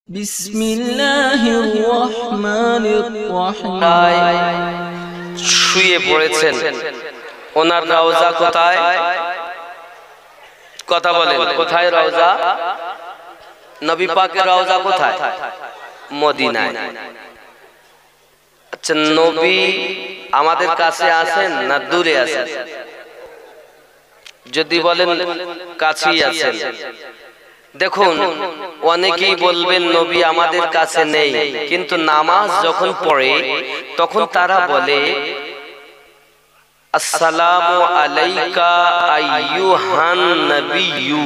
বিসমিল্লাহির রহমানির রহিম। শুয়ে পড়েছেন, ওনার রওজা কোথায়? কথা বলেন, কোথায় রওজা? নবী পাকের রওজা কোথায়? মদিনায়। আচ্ছা, নবী আমাদের কাছে আছেন না দূরে আছেন? যদি বলেন কাছেই আছেন, দেখুন অনেকেই বলবেন নবী আমাদের কাছে নেই, কিন্তু নামাজ যখন পড়ে তখন তারা বলে আসসালামু আলাইকা আইয়ুহান নবিয়্যু।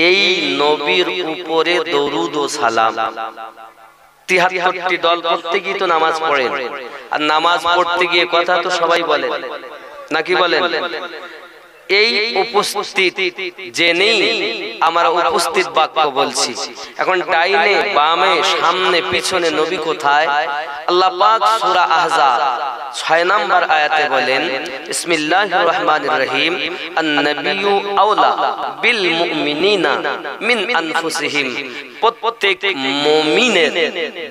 এই নবীর উপরে দরুদ ও সালাম। 73টি দল পড়তে গিয়ে তো নামাজ পড়েন, আর নামাজ পড়তে গিয়ে কথা তো সবাই বলেন, নাকি বলেন? এই উপস্থিত জেনেই আমরা উপস্থিত বাক্য বলছি। এখন ডাইনে বামে সামনে পিছনে নবী কোথায়? আল্লাহ পাক সূরা আহজাব 6 নম্বর আয়াতে বলেন, বিসমিল্লাহির রহমানির রহিম, আন-নাবিয়্যু আওলা বিল মুমিনিনা মিন আনফুসিহিম। প্রত্যেক মুমিনের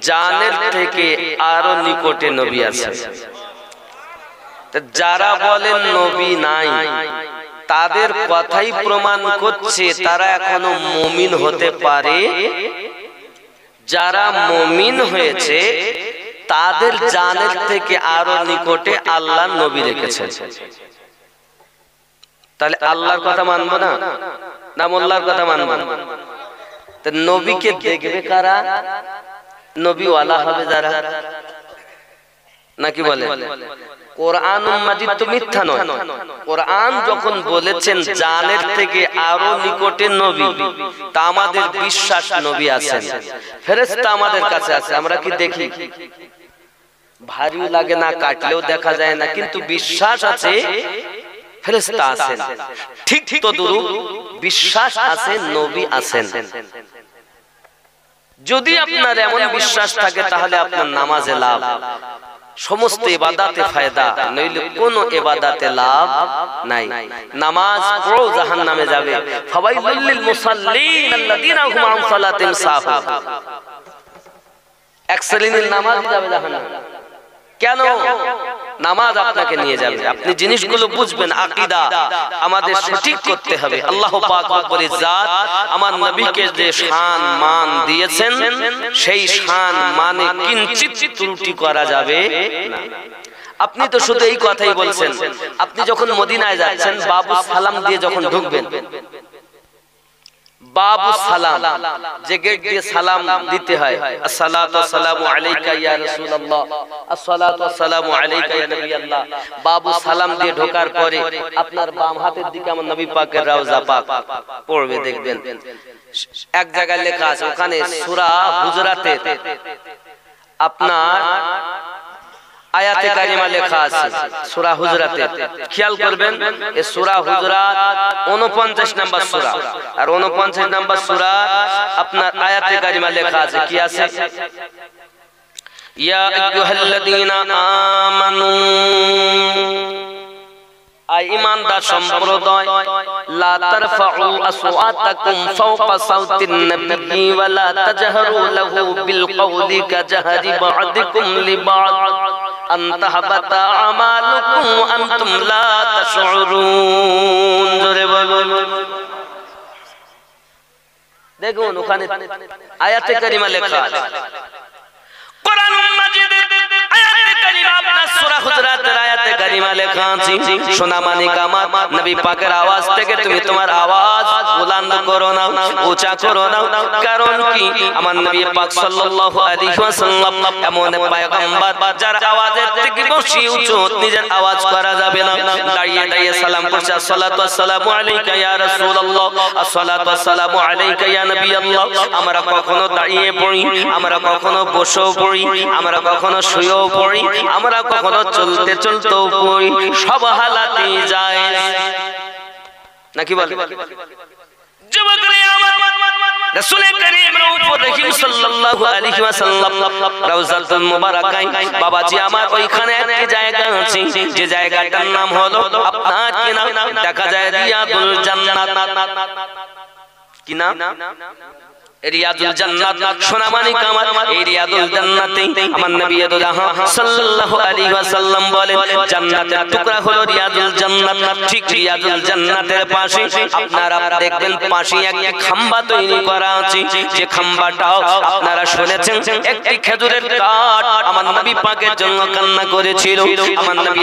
জানের থেকে আরো নিকটে নবী আছে। যারা বলেন নবী নাই, তাদের কথাই প্রমাণ করছে তারা এখনো মুমিন হতে পারে। যারা মুমিন হয়েছে তাদের জানের থেকে আরো নিকটে আল্লাহ নবী রেখেছেন। তাহলে আল্লাহর কথা মানবো না, না মোল্লার কথা মানবো? তো নবীকে দেখবে কারা? নবীওয়ালা হবে যারা, নাকি বলে? কোরআনুল মাজিদ তো মিথ্যা নয়। কোরআন যখন বলেছেন জানের থেকে আরো নিকটে নবী, তা আমাদের বিশ্বাস নবী আছেন। ফেরেশতা আমাদের কাছে আছে, আমরা কি দেখি? ভারীও লাগে না, কাটলেও দেখা যায় না, কিন্তু বিশ্বাস আছে ফেরেশতা আছেন। ঠিক তো দুরূহ বিশ্বাস আছে নবী আছেন। যদি আপনার এমন বিশ্বাস থাকে তাহলে আপনার নামাজে লাভ, সমস্ত ইবাদতে ফায়দা, নইলে কোনো ইবাদতে লাভ নাই। নামাজ পড়ো জাহান্নামে যাবে। ফাওয়াইলুল লিল মুসাল্লিন আল্লাযীনা হুম আন সালাতিহিম সাহুন। এক শ্রেণীর নামাজ যাবে জাহান্নামে। কেন? নামাজ আপনাকে নিয়ে যাবে। আপনি জিনিসগুলো বুঝবেন, আকীদা আমাদের সঠিক করতে হবে। আল্লাহ পাক রব্বুল ইজ্জাত আমার নবীকে যে শান মান দিয়েছেন, সেই শান মানে কিঞ্চিত ত্রুটি করা যাবে না। আপনি তো শুধু এই কথাই বলছেন। আপনি যখন মদিনায় যাচ্ছেন, বাবু সালাম দিয়ে যখন ঢুকবেন, বাবু সালাম যে গেট দিয়ে সালাম দিতে হয়, আসসালাতু ওয়াসসালামু আলাইকা ইয়া রাসূলুল্লাহ, আসসালাতু ওয়াসসালামু আলাইকা ইয়া নবিয়াল্লাহ। বাবু সালাম দিয়ে ঢোকার পরে আপনার বাম হাতের দিকে আমার নবী পাকের রওজা পাক পড়বে, দেখবেন এক জায়গায় লেখা আছে, ওখানে সূরা হুজরাতের আপনার আয়াতে কারিমা লেখা আছে, সূরা হুজরাতে। খেয়াল করবেন, এই সূরা হুজরাত 49 নম্বর সূরা, আর 49 নম্বর সূরা আপনার আয়াতে কারিমা লেখা আছে, কি আছে? ইয়া আইয়ুহাল্লাযীনা আমানু, আই ঈমানদার সম্প্রদায়, লা তারফাউ আসওয়াতাকুম ফাওকা সাওতিন নবী ওয়া লা তাজহারু লাহু বিল কওলি কাজহারি বা'দিকুম লিবা'দ আন তাহবাতা আমালুকুম ওয়া আনতুম লা তাশউরুন। জোরে বলুন। দেখুন ওখানে আয়াতে কারিমা লেখা আছে। কোরআনুল মাজিদের আয়াতে কারিমা আপনার সূরা হুজরাতের আয়াতে কারিমা লেখা আছে, সোনা মানিক আমার নবী পাকের আওয়াজ থেকে তুমি তোমার আওয়াজ বুলন্দ করো না, উঁচা করো না। কারণ কি? আমার নবী পাক সাল্লাল্লাহু আলাইহি ওয়াসাল্লাম এমন পয়গম্বর যার আওয়াজের থেকে বেশি উঁচু নিজের আওয়াজ করা যাবে না। দাঁড়িয়ে দাঁড়িয়ে সালাম করছে, আসসালাতু ওয়াসসালামু আলাইকা ইয়া রাসূলুল্লাহ, আসসালাতু ওয়াসসালামু আলাইকা ইয়া নবিয়াল্লাহ। আমরা কখনো দাঁড়িয়ে পড়ি, আমরা কখনো বসেও পড়ি, আমরা কখনো শুয়েও পড়ি, আমরা কখনো চলতে চলতেও পড়ি, সব হালাতেই যায়, নাকি বলে? যুবকরা আমার রাসূল করিম রাউফুর রহিম সাল্লাল্লাহু আলাইহি ওয়াসাল্লাম রওজাতুল মুবারাকায়, বাবাজি আমার ওইখানে একটা জায়গা আছে, যে জায়গাটার নাম হলো আপনার কি নাম? দেখা যায় রিয়াদুল জান্নাত। কি নাম? রিয়াদুল জান্নাত সোনামানিক আমার এই রিয়াদুল জান্নাতে আমার নবী সাল্লাল্লাহু আলাইহি ওয়াসাল্লাম বলেন জান্নাতের টুকরা হলো রিয়াদুল জান্নাত। ঠিক রিয়াদুল জান্নাতের পাশে আপনারা দেখবেন পাশে একটি খাম্বা তৈরি করা আছে, যে খাম্বাটাও আপনারা শুনেছেন একটি খেজুরের কাঠ আমার নবী পাকের জন্য কান্না করেছিল। আমার নবী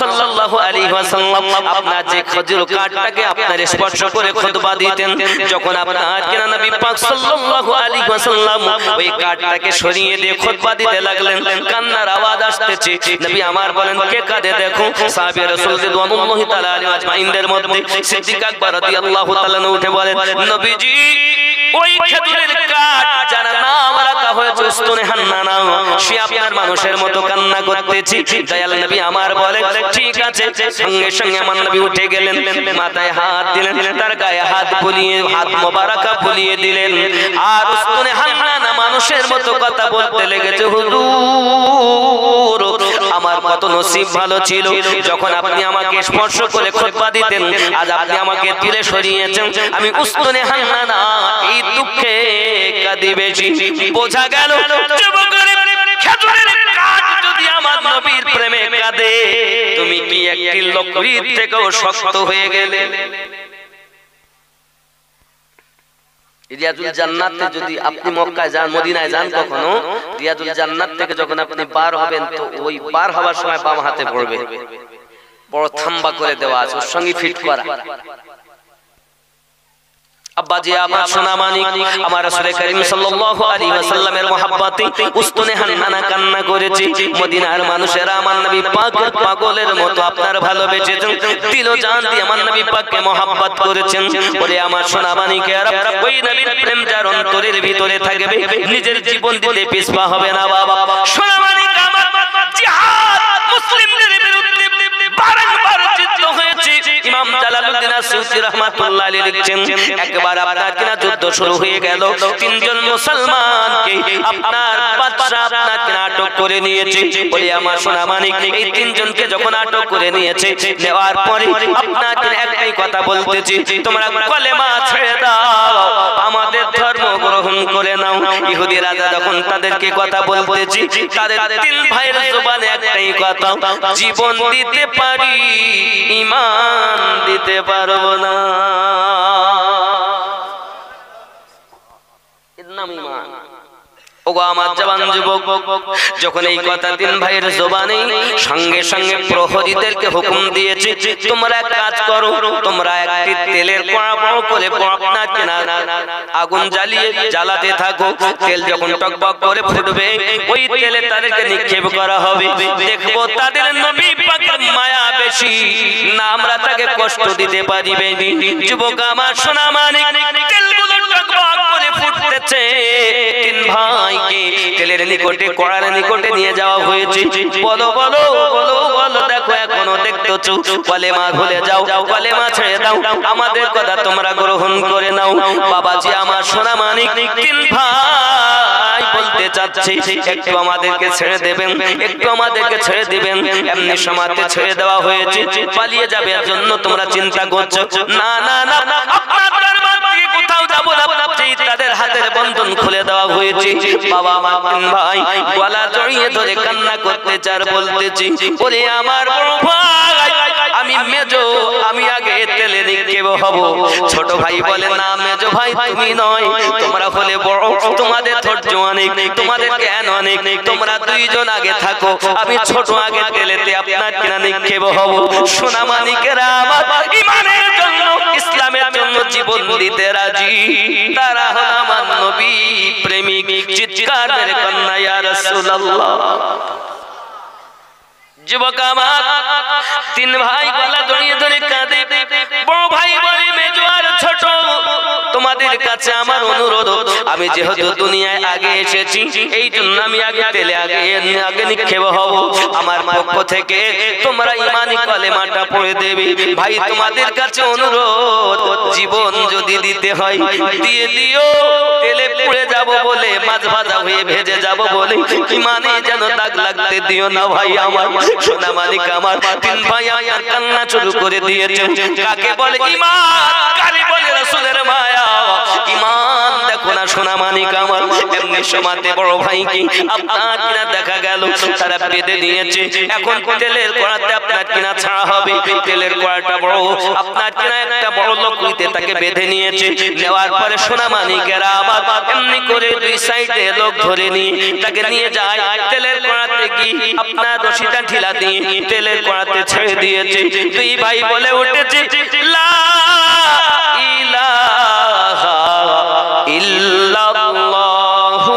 সাল্লাল্লাহু আলাইহি ওয়াসাল্লাম আপনার যে খেজুর কাঠটাকে আপনার স্পর্শ করে খুতবা দিতেন, যখন আপনার কিনা নবী পাক সাল্লাল্লাহু আলাইহি ওয়াসাল্লাম ওই কাঠটাকে সরিয়ে দিয়ে খুতবা দিতে লাগলেন, কান্নার আওয়াজ আসতেছে। নবী আমার বলেন কে কাঁদে দেখো। সাহাবী রাসূল রিদওয়ানুল্লাহি তাআলা আলাইহিম আজমাইনদের মধ্যে সিদ্দিক আকবর রাদিয়াল্লাহু তাআলা উঠে বলেন নবীজি ওই খেজুরের কাঠ যারা নাম রাখা হয়েছে উস্তুনে হান্নানা, সে আপনার মানুষের মতো কান্না করতেছি। দয়াল নবী আমার বলে ঠিক আছে। সঙ্গে সঙ্গে আমার নবী উঠে গেলেন, মাথায় হাত দিলেন, তার গায়ে হাত বুলিয়ে হাত মোবারকা বুলিয়ে দিলেন, আর উস্তুনে হান্নানা মানুষের মতো কথা বলতে লেগেছে হুজুর আমার কত নসিব ভালো ছিল যখন আপনি আমাকে স্পর্শ করে খুতবা দিতেন, আজ আপনি আমাকে তুলে সরিয়েছেন, আমি উস্তুনে হান্নানা এই দুঃখে কাঁদি বেশি। বোঝা গেল খেজুরের কাঠ যদি আমার নবীর প্রেমে কাঁদে, তুমি কি একটি লকড়ির থেকেও শক্ত হয়ে গেলে। রিয়াদুল জান্নাতে যদি আপনি মক্কায় যান মদিনায় যান কখনো, রিয়াদুল জান্নাত থেকে যখন আপনি পার হবেন তো ওই পার হওয়ার সময় বাম হাতে পড়বে বড় থাম্বা করে দেওয়া আছে, ওর সঙ্গে ফিট করা। আব্বাজি আমার সোনামানিক আমার রাসূল করিম সাল্লাল্লাহু আলাইহি ওয়াসাল্লামের মহব্বতে উস্তুনে হান্নানা কান্না করেছে। মদিনার মানুষেরা আমার নবী পাকের পাগলের মতো আপনার ভালোবেসেছেন, দিল জান দিয়ে আমার নবী পাককে মহব্বত করেছেন। বলে আমার সোনামানিকেরা ওই নবীর প্রেম যার অন্তরের ভিতরে থাকবে নিজের জীবন দিতে পিছপা হবে না। বাবা সোনামানিক আমার জিহাদ মুসলিমদের বিরুদ্ধে বারবার যুদ্ধ হয়েছে। ইমাম জালালউদ্দিন আসিউতি রাহমাতুল্লাহ আলাইহি লিখছেন একবার আপনার কিনা যুদ্ধ শুরু হয়ে গেল, তিনজন মুসলমানকে আপনার বাদশা আপনার কিনা আটক করে নিয়েছে। বলে আমার সোনামানিক এই তিনজনকে যখন আটক করে নিয়েছে, নেওয়ার পরে আপনার কিনা একটাই কথা বলতেছি, তোমরা কলেমা ছেড়ে দাও, আমাদের ধর্ম গ্রহণ করে নাও। ইহুদি রাজা যখন তাদেরকে কথা বলতেছি, তাদের তিন ভাইয়ের জবানে একটাই কথা, জীবন দিতে পারি ঈমান দিতে পারবো না। এর নাম ঈমান। ওগো আমার জওয়ান যুবক, যখন এই কথা তিন ভাইয়ের জবানে সঙ্গে সঙ্গে প্রহরীদেরকে হুকুম দিয়েছে, তোমরা এক কাজ করো, তোমরা একটি তেলের কোড়া বড় করে আপনার কিনা আগুন জ্বালিয়ে জ্বালাতে থাকো। তেল যখন টকবক করে ফুটবে ওই তেলে তাদেরকে নিক্ষেপ করা হবে। দেখবো তাদের নবী পাকের মায়া বেশি না আমরা তাকে কষ্ট দিতে পারিবে। যুবক আমার সোনামানিক তেলগুলো টকবক করে ফুটতেছে, তিন ভাইকে তেলের নিকটে কোড়ার নিকটে নিয়ে যাওয়া হয়েছে। বলো বলো বলো বলো, দেখো এখনো দেখতেছো, কলেমা ভুলে যাও, কলেমা ছেড়ে দাও, আমাদের কথা তোমরা গ্রহণ করে নাও। বাবাজি আমার সোনামানিক তিন ভাই বলতে চাচ্ছে একটু আমাদেরকে ছেড়ে দেবেন, একটু আমাদেরকে ছেড়ে দিবেন। এমনি সমাজে ছেড়ে দেওয়া হয়েছে, পালিয়ে যাবে এর জন্য তোমরা চিন্তা করছো। না না না, আপনার দরবার থেকে কোথাও যাবো না, তাদের হাতের বন্ধন খুলে দেওয়া হয়েছে। বাবা আমার তিন ভাই গলা জড়িয়ে ধরে কান্না করতে চার বলতেছি, বলে আমার বড় ভাই আমি মেজো, আমি আগে তেলে নিক্ষেপ হব। ছোট ভাই বলে না মেজো ভাই তুমি নয়, তোমরা হলে বড়, তোমাদের ধৈর্য অনেক, তোমাদের জ্ঞান অনেক, তোমরা দুইজন আগে থাকো, আমি ছোট আগে তেলেতে আপনার কিনা নিক্ষেপ হব। সোনামানিকেরা আমার ঈমানের জন্য ইসলামের জন্য জীবন দিতে রাজি, তারা হল আমার নবী প্রেমিক। চিৎকার মেরে কন্যা ইয়া রাসূলুল্লাহ। যুবক আমার তিন ভাই গলা জড়িয়ে ধরে কাঁদে। বড় ভাই বলে মেজো আর ছোট তোমাদের কাছে আমার অনুরোধ, আমি যেহেতু দুনিয়ায় আগে এসেছি এই জন্য আমি আগে তেলে আগে নিক্ষেপ হব। আমার পক্ষ থেকে তোমরা ঈমানি কলেমাটা পড়ে দেবে। ভাই তোমাদের কাছে অনুরোধ, জীবন যদি দিতে হয় দিয়ে দিও, তেলে পুড়ে যাব বলে মাছ ভাজা হয়ে ভেজে যাব বলে ঈমানে যেন দাগ লাগতে দিও না। ভাই আমার সোনামানিক আমার তিন ভাই আমার কান্না শুরু করে দিয়েছে। কাকে বলে ঈমান, কাকে বলে রাসূলের মায়া। ঈমান দেখো দেখো না সোনা মানিক আমার, এমনি সময়তে বড় ভাইকে আপনার কিনা দেখা গেল তারা বেঁধে নিয়েছে। এখন তেলের কড়াতে আপনার কিনা ছাড়া হবে, তেলের কড়াটা বড়, আপনার কিনা একটা বড় লকড়িতে তাকে বেঁধে নিয়েছে। নেওয়ার পরে সোনা মানিকেরা আবার এমনি করে দুই সাইডে লোক ধরে নিয়ে তাকে নিয়ে যায় তেলের কড়াতে গিয়ে আপনার রশিটা ঢিলা দিয়ে তেলের কড়াতে ছেড়ে দিয়েছে। দুই ভাই বলে উঠেছে লা ইলাহা ইল্লাল্লাহু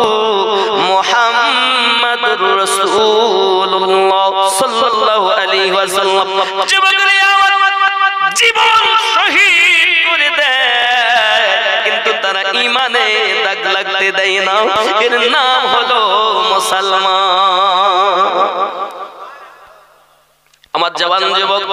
মুহাম্মাদুর রাসূলুল্লাহ সাল্লাল্লাহু আলাইহি ওয়াসাল্লাম। যুবকরা আমার জীবন শহীদ করে দেয়, কিন্তু তারা ঈমানে দাগ লাগতে দেয় না। এর নাম হলো মুসলমান। আমার জওয়ান যুবক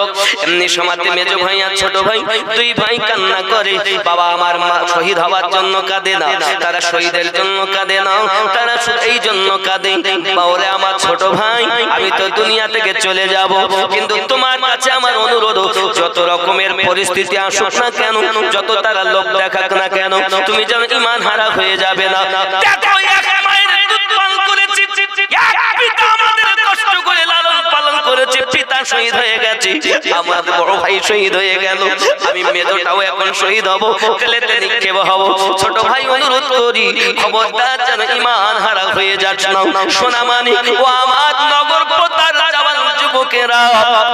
এমনি সময়তে মেজো ভাই আর ছোট ভাই দুই ভাই কান্না করে, বাবা আমার মা শহীদ হওয়ার জন্য কাঁদে না, তারা শহীদের জন্য কাঁদে না, তারা এই জন্য কাঁদে বাওরে আমার ছোট ভাই আমি তো দুনিয়া থেকে চলে যাব, কিন্তু তোমার কাছে আমার অনুরোধ যত রকমের পরিস্থিতি আসুক না কেন, যত তারা লোক দেখাক না কেন, তুমি যেন ঈমান হারা হয়ে যাবে না। দেখো এক মায়ের দুধ পান করেছি, এক পিতা আমাদের কষ্ট করে লালন পালন করেছে, পিতা শহীদ হয়ে গেছে, আমার বড় ভাই শহীদ হয়ে গেল, আমি মেজোটাও এখন শহীদ হব, কেলেতে নিক্ষেপ হব। ছোট ভাই অনুরোধ করি খবরদার যেন ঈমান হারা হয়ে যাচ্ছে না। সোনা মানিক ও আমার নগর পোতার জওয়ান যুবকেরা,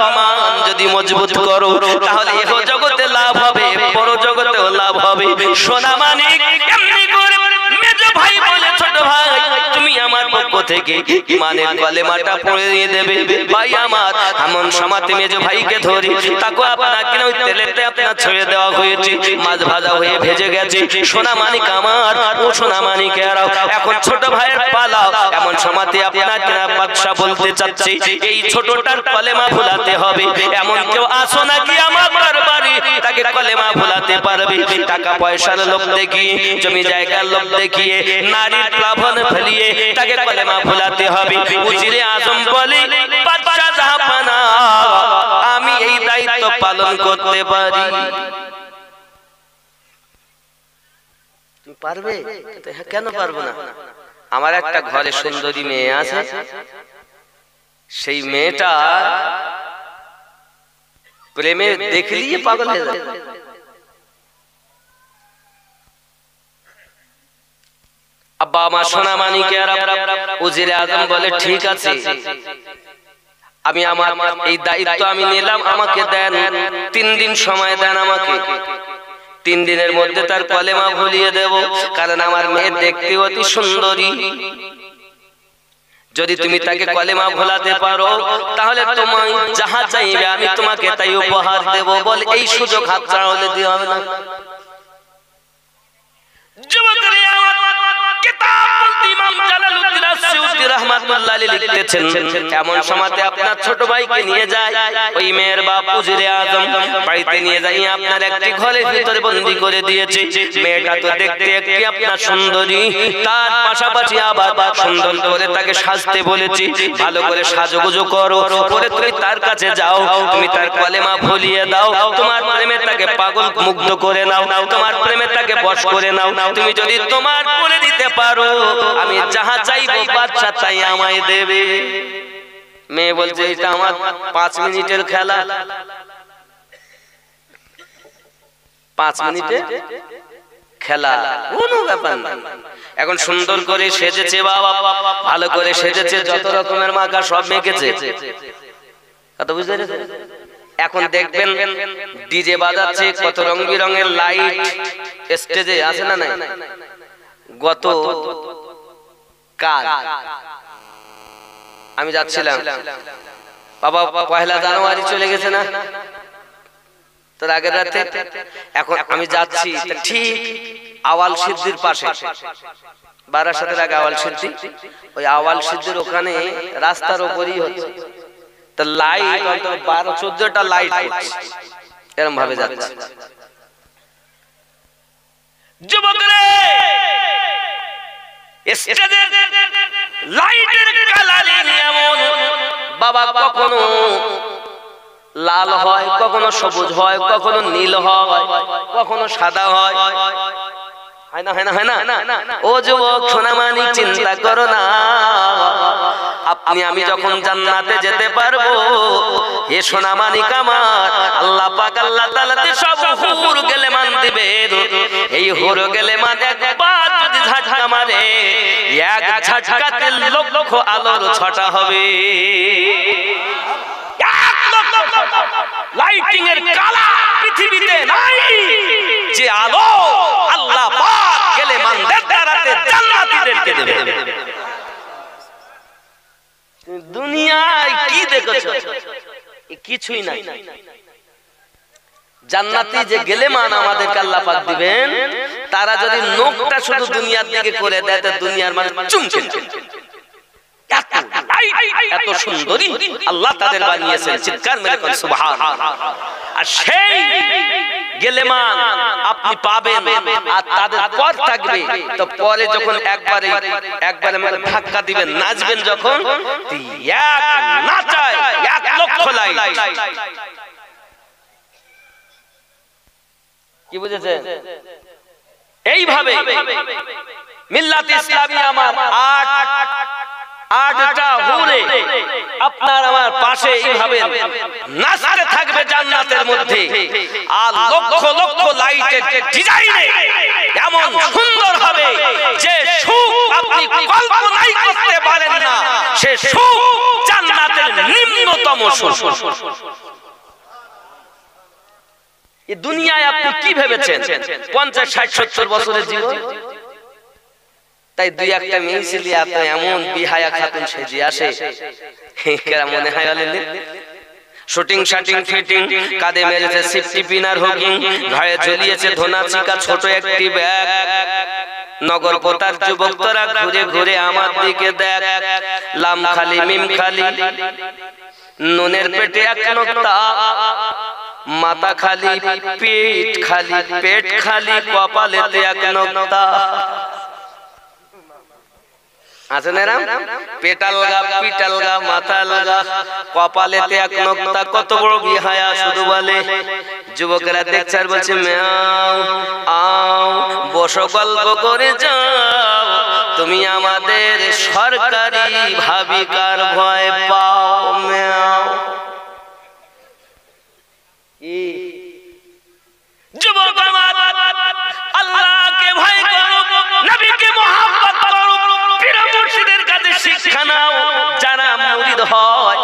ঈমান যদি মজবুত করো তাহলে ইহ জগতে লাভ হবে, পর জগতেও লাভ হবে। সোনা মানিক এমনি করে মেজো ভাই বলে ছোট ভাই তুমি আমার পক্ষ থেকে ঈমানের কালেমাটা পড়ে দিয়ে দেবে। ভাই আমার এমন সময়তে মেজো ভাইকে ধরি, তাকে আপনাকে ওই তেলেতে আপনার ছেড়ে দেওয়া হয়েছে, মাছ ভাজা হয়ে ভেজে গেছে। সোনা মানিক আমার ও সোনা মানিকেরাও এখন ছোট ভাইয়ের পালা। এমন সময়তে আপনার কিনা বাদশা বলতে চাচ্ছি এই ছোটটার কলেমা ভুলাতে হবে। এমন কেউ আসো নাকি আমার দরবারে তাকে কলেমা ভুলাতে পারবে? টাকা পয়সার লোভ দেখিয়ে, জমি জায়গার লোভ দেখিয়ে, নারীর প্লাবন ফেলিয়ে তাকে কলেমা ভুলাতে হবে। উজিরে আজম বলে বাদশা জাহাপানা আমি এই দায়িত্ব পালন করতে পারি। তুমি পারবে? কেন পারবো না? আমার একটা ঘরে সুন্দরী মেয়ে আছে, সেই মেয়েটা প্রেমে দেখলিয়ে পাগল হয়ে যায়। আব্বা আমার সোনা মানিকেরা উজিরে আজম বলে ঠিক আছে, আমি আমার এই দায়িত্ব আমি নিলাম, আমাকে দেন 3 দিন সময় দেন আমাকে। 3 দিনের মধ্যে তার কলেমা ভুলিয়ে দেব, কারণ আমার মেয়ে দেখতে অতি সুন্দরী। যদি তুমি তাকে কলেমা ভোলাতে পারো তাহলে তোমায় যাহা চাইবে আমি তোমাকে তাই উপহার দেব। বলে এই সুযোগ হাতছাড়া হলে দিয়ে হবে না। যুবকরা ইমাম জালালউদ্দিন আসসিউতি রাহমাতুল্লাহ আলাইহি লিখতেছেন এমন সময়তে আপনার ছোট ভাইকে নিয়ে যায় ওই মেয়ের বাপ উজিরে আজম, বাড়িতে নিয়ে যাই আপনার একটি ঘরের ভিতরে বন্দী করে দিয়েছে। মেয়েটা তো দেখতে একটি আপনার সুন্দরী, তার পাশাপাশি আবার সুন্দর করে তাকে সাজতে বলেছি, ভালো করে সাজুগুজু করো, পরে তুমি তার কাছে যাও, তুমি তার কলেমা ভুলিয়ে দাও, তোমার প্রেমে তাকে পাগল মুগ্ধ করে নাও, তোমার প্রেমে তাকে বশ করে নাও। তুমি যদি তোমার করে দিতে পারো আমি যাহা চাইবো বাদশা তাই আমায় দেবে। মেয়ে বলছে এটা আমার 5 মিনিটের খেলা, 5 মিনিটে খেলা কোনো ব্যাপার না। এখন সুন্দর করে সেজেছে বাবা, ভালো করে সেজেছে, যত রকমের মাখা সব মেখেছে, কথা বুঝতে পেরেছেন? এখন দেখবেন ডিজে বাজাচ্ছে, কত রং বেরঙের লাইট স্টেজে আছে না নাই? গত কাল আমি যাচ্ছিলাম, বাবা 1 জানুয়ারি চলে গেছে না, তার আগের রাতে। এখন আমি যাচ্ছি ঠিক আওয়াল সিদ্দির পাশে, বারাসাতের আগে আওয়াল সিদ্দি, ওই আওয়াল সিদ্দির ওখানে রাস্তার উপরই হচ্ছে, তো লাইট 12-14টা লাইট এরকম ভাবে যাচ্ছে। যুবকরা স্টেজের লাইটের কালারিং এমন বাবা, কখনো লাল হয়, কখনো সবুজ হয়, কখনো নীল হয়, কখনো সাদা হয়, হয় না ও যুবক সোনামানি চিন্তা করো না, আপনি আমি যখন জান্নাতে যেতে পারবো, হে সোনামানিক আমার, আল্লাহ পাক আল্লাহ তাআলাতে সব হুর গেলেমান দিবেন। এই হুর গেলেমান একবার যদি ঝাঁঝা মারে, এক ঝাঁঝাতে লক্ষ আলোর ছটা হবে। এক লক্ষ লাইটিং এর কালা পৃথিবীতে নাই যে আলো আল্লাহ পাক গেলেমানদের দ্বারাতে জান্নাতীদেরকে দেবে। দুনিয়ায় কি দেখেছো? কিছুই নাই। জান্নাতি যে গেলেমান আমাদেরকে আল্লাহ পাক দিবেন, তারা যদি নখটা শুধু দুনিয়ার দিকে করে দেয়, তো দুনিয়ার মানে চুমচুম। এত সুন্দরী আল্লাহ তাদের বানিয়েছেন, চিৎকার মেরে কোন সুবহানাল্লাহ। আর সেই গেলেমান আপনি পাবেন, আর তাদের পর থাকবে, তো পরে যখন একবারে ধাক্কা দিবেন, নাচবেন যখন, এক নাচায় 1 লক্ষ লাইট। কি বুঝেছেন? এইভাবে মিল্লাত ইসলামী আমার আটটা হুরে আপনার আমার পাশে এইভাবে নাচতে থাকবে জান্নাতের মধ্যে, আর লক্ষ লক্ষ লাইটের ডিজাইনে এমন সুন্দর হবে যে সুখ আপনি কল্পনাই করতে পারেন না। সে সুখ জান্নাতের নিম্নতম সুখ। এই দুনিয়ায় আপনি কি ভেবেছেন 50, 60, 70 বছরের জীবন? তাই দুই একটা মেয়ে ছেলে এত এমন বিহায়া খাতুন সেজে আসে, কেরা মনে হয় শুটিং শাটিং ফিটিং, কাঁধে মেরেছে সিফটি পিনার হুকিং, ঘাড়ে ঝুলিয়েছে ধোনা চিকা ছোট একটি ব্যাগ। নগর পোতার যুবক তোরা ঘুরে ঘুরে আমার দিকে দেখ, লাম খালি মিম খালি, নুনের পেটে এক নোক্তা, মাথা খালি পেট খালি, পেট খালি কপালেতে এক নোক্তা। আছে না রাম? পেটালগা পিটালগা মাথালগা কপালেতে এক নোক্তা। কত বড় বিহায়া শুধু বলে। যুবকেরা দেখছে আর বলছে মেয়াও আও বসো গল্প করে যাও, তুমি আমাদের সরকারি ভাবিকার ভয় পাও। মেয়াও যুবক আমার, আল্লাহকে ভয় করো, নবীকে মুহাব্বত করো, পীর মুর্শিদের কাছে শিক্ষা নাও। যারা মুরিদ হয়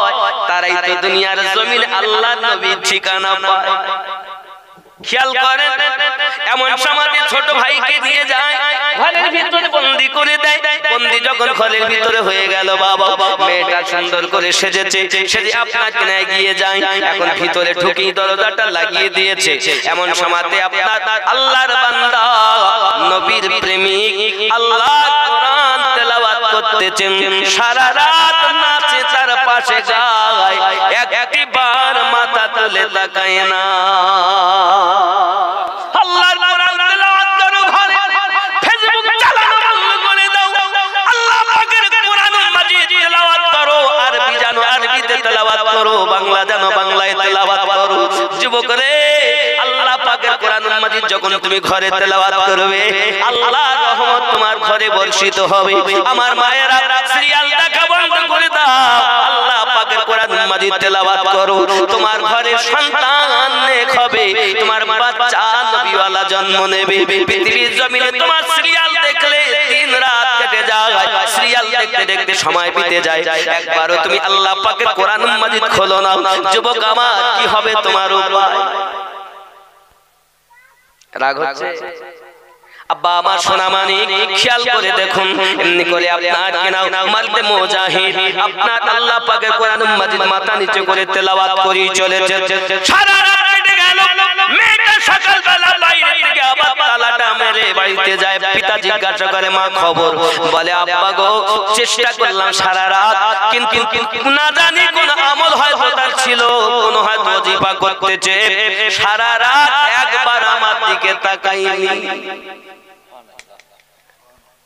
তারাই তো দুনিয়ার জমিনে আল্লাহর নবীর ঠিকানা পায়। খেয়াল করেন, এমন সমাজে ছোট ভাইকে নিয়ে যায়, ঘরের ভিতরে বন্দি করে দেয়। বন্দি যখন ঘরের ভিতরে হয়ে গেল, বাবা মেয়েটা সুন্দর করে সেজেছে, সেজে আপনাকে নিয়ে গিয়ে যায়। এখন ভিতরে ঢুকেই দরজাটা লাগিয়ে দিয়েছে। এমন সমাজে আপনার আল্লাহর বান্দা, নবীর প্রেমিক, আল্লাহ কোরআন তেলাওয়াত করতেছেন, সারা রাত নাচে তার পাশে গায়, একবার মাথা তুলে তাকায় না। আল্লাহর কোরআন তেলাওয়াত করো, ঘরে ফেসবুক চালানো বন্ধ করে দাও। আল্লাহ পাকের কোরআনুল মাজিদ তেলাওয়াত করো, আরবি জানো আরবিতে তেলাওয়াত করো, বাংলা জানো বাংলায় তেলাওয়াত করো। যুবক রে, আল্লাহ পাকের কোরআনুল মাজিদ যখন তুমি ঘরে তেলাওয়াত করবে, আল্লাহর রহমত তোমার ঘরে বর্ষিত হবে। আমার মায়েরা সিরিয়াল দেখা বন্ধ করে দাও, আল্লাহ পাকের কোরআনুল মাজিদ তেলাওয়াত করো, তোমার ঘরে সন্তান নেক হবে, তোমার বাচ্চা নবীওয়ালা জন্ম নেবে। পৃথিবীর জমিনে তোমার সিরিয়াল দেখলে দিন রাত কেটে যায়, সিরিয়াল দেখতে দেখতে সময় বিতে যায়, একবারও তুমি আল্লাহ পাকের কোরআনুল মাজিদ খোলো না। যুবক আমার, কি হবে তোমার উপায়? রাগ হচ্ছে? আব্বা আমার সোনামানিক, খেয়াল করে দেখুন, এমনি করে আপনার কিনা মারতে মুজাহিদ আপনার আল্লাহ পাকের কোরআনুল মাজিদ মাথা নিচে করে তেলাওয়াত করি চলেছে। সারা রাত কেটে গেল, মেয়েটা সকালবেলা বাইরে থেকে আবার তালাটা মেরে বাড়িতে যায়। পিতা জিজ্ঞাসা করে, মা খবর? বলে, আব্বা গো, চেষ্টা করলাম সারা রাত, কিন্তু না জানি কোন আমল হয়তো তার ছিল, কোন হয়তো ওজিফা করতেছে, সারা রাত একবার আমার দিকে তাকাইনি।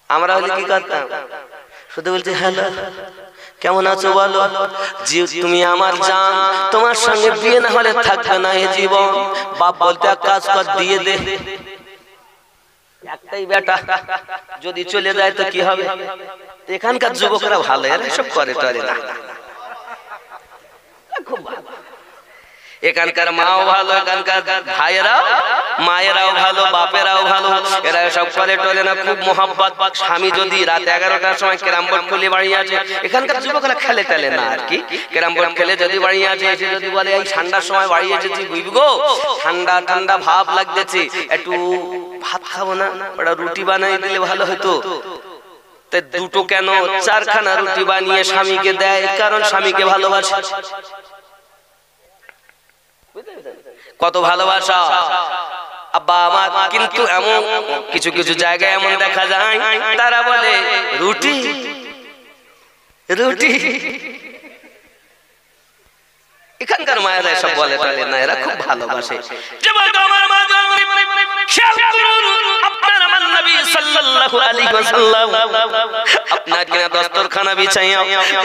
আমরা হলে কি করতাম? শুধু বলছি, হ্যালো কেমন আছো বলো, তুমি আমার জান, তোমার সঙ্গে বিয়ে না হলে থাকবে না এ জীবন। বাপ বলতে, এক কাজ কর, দিয়ে দে। একটাই বেটা, যদি চলে যায় তো কি হবে? এখানকার যুবকরা ভালো, এরা সব করে টরে না, খুব ভালো। এখানকার মাও ভালো, এখানকার ভাইয়েরাও মায়েরাও ভালো, বাপেরাও ভালো, এরা সব করে টলে না, খুব মোহাব্বত। স্বামী যদি রাত 11টার সময় ক্যারাম বোর্ড খুলে বাড়ি আছে, এখানকার যুবকরা খেলে টেলে না আর কি, ক্যারাম বোর্ড খেলে যদি বাড়ি আছে, এসে যদি বলে এই ঠান্ডার সময় বাড়ি এসেছি বুঝবি গো, ঠান্ডা ঠান্ডা ভাব লাগতেছে, একটু ভাত খাবো না, ওটা রুটি বানিয়ে দিলে ভালো হতো। দুটো কেন 4খানা রুটি বানিয়ে স্বামীকে দেয়, কারণ স্বামীকে ভালোবাসে। কত ভালোবাসা আব্বা আমার। কিন্তু এমন কিছু কিছু জায়গায় এমন দেখা যায়, তারা বলে রুটি রুটি। এখানকার মায়েরা সব বলে টলে না, এরা খুব ভালোবাসে। আপনার আমার নবী সাল্লাল্লাহু আলাইহি ওয়াসাল্লাম আপনার কিনা দস্তরখানা বিছাইয়া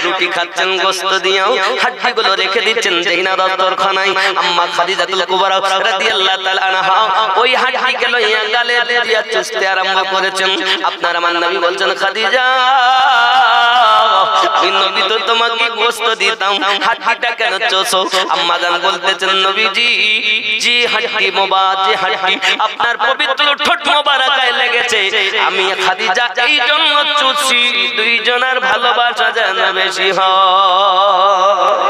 রুটি খাচ্ছেন, গোশত দিয়াও হাড্ডিগুলো রেখে দিচ্ছেন যেই না দস্তরখানায়। আম্মা খাদিজাতুল কুবরা রাদিয়াল্লাহু তাআলা আনহা ওই হাড্ডিকে লইয়া গালে দিয়া চুষতে আরম্ভ করেছেন। আপনার আমার নবী বলছেন, খাদিজা আমি নবী তো তোমাকে গোশত দিতাম, হাড্ডিটা কেন চোষো? আম্মা জান বলতেছেন, নবীজি জি হাড্ডি মোবারক, যে হাড্ডি আপনার পবিত্র ঠোঁট মোবারকায় লেগেছে, আমি খাদিজা এই জন্য চুষি, দুইজনের ভালোবাসা যেন বেশি হয়।